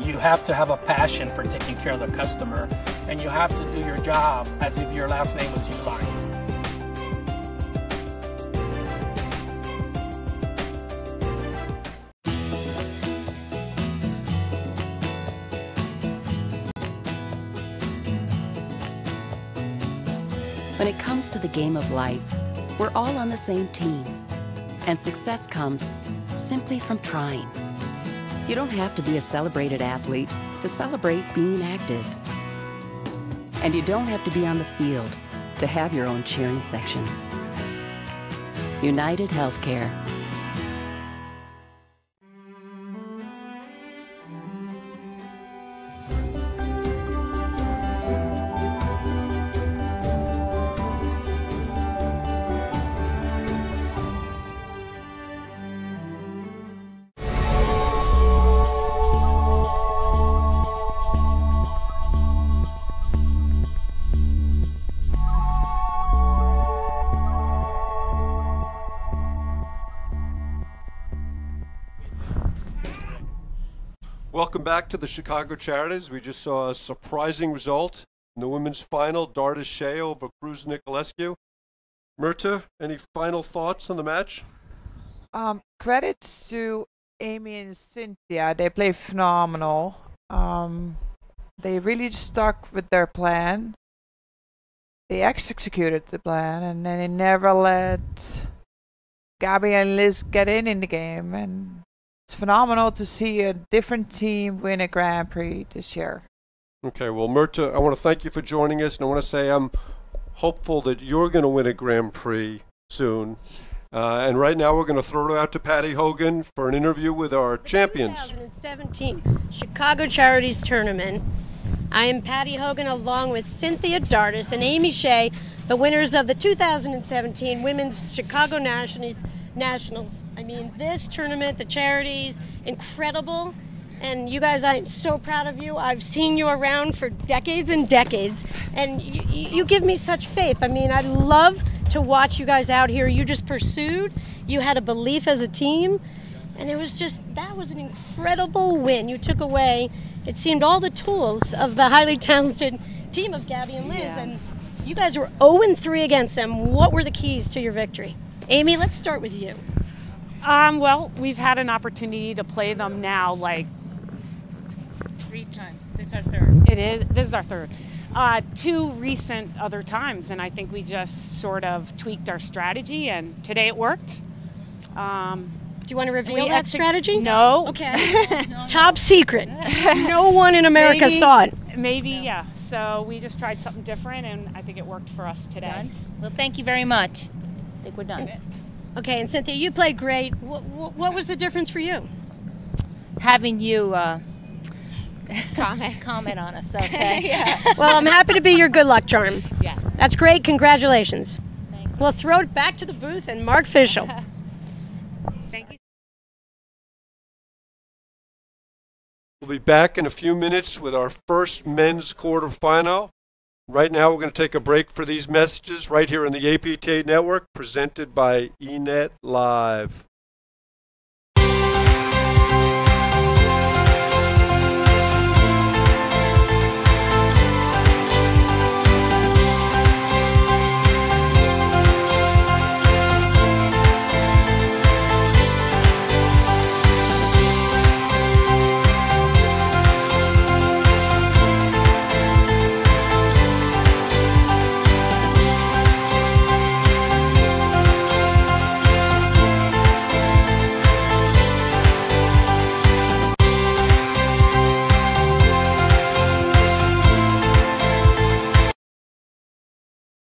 You have to have a passion for taking care of the customer, and you have to do your job as if your last name was Uline. When it comes to the game of life, we're all on the same team. And success comes simply from trying. You don't have to be a celebrated athlete to celebrate being active. And you don't have to be on the field to have your own cheering section. United Healthcare. Welcome back to the Chicago Charities. We just saw a surprising result in the women's final. Dardis Shay over Cruz Niculescu. Myrta, any final thoughts on the match? Credits to Amy and Cynthia. They play phenomenal. They really stuck with their plan. They executed the plan, and then they never let Gabby and Liz get in the game. And it's phenomenal to see a different team win a Grand Prix this year. Okay, well, Myrta, I want to thank you for joining us, and I want to say I'm hopeful that you're going to win a Grand Prix soon. And right now we're going to throw it out to Patty Hogan for an interview with our champions. 2017 Chicago Charities Tournament. I am Patty Hogan along with Cynthia Dardis and Amy Shay, the winners of the 2017 Women's Chicago Nationals. I mean, this tournament, the Charities, incredible. And you guys, I am so proud of you. I've seen you around for decades and decades, and you give me such faith. I mean, I love to watch you guys out here. You just pursued. You had a belief as a team, and it was just, that was an incredible win. You took away, it seemed, all the tools of the highly talented team of Gabby and Liz, and you guys were 0-3 against them. What were the keys to your victory? Amy, let's start with you. Well, we've had an opportunity to play them now like 3 times. This is our third. This is our third. 2 recent other times, and I think we just sort of tweaked our strategy, and today it worked. Do you want to reveal that strategy? No. Okay. Top secret. No one in America saw it. Maybe, yeah. So we just tried something different, and I think it worked for us today. Done? Well, thank you very much. I think we're done. Okay, and Cynthia, you played great. What was the difference for you? Having you comment on us, okay? Yeah. Well, I'm happy to be your good luck charm. Yes. That's great. Congratulations. Thank you. We'll throw it back to the booth and Mark Fischel. Thank you. We'll be back in a few minutes with our first men's quarterfinal. Right now, we're going to take a break for these messages right here on the APTA Network, presented by eNet Live.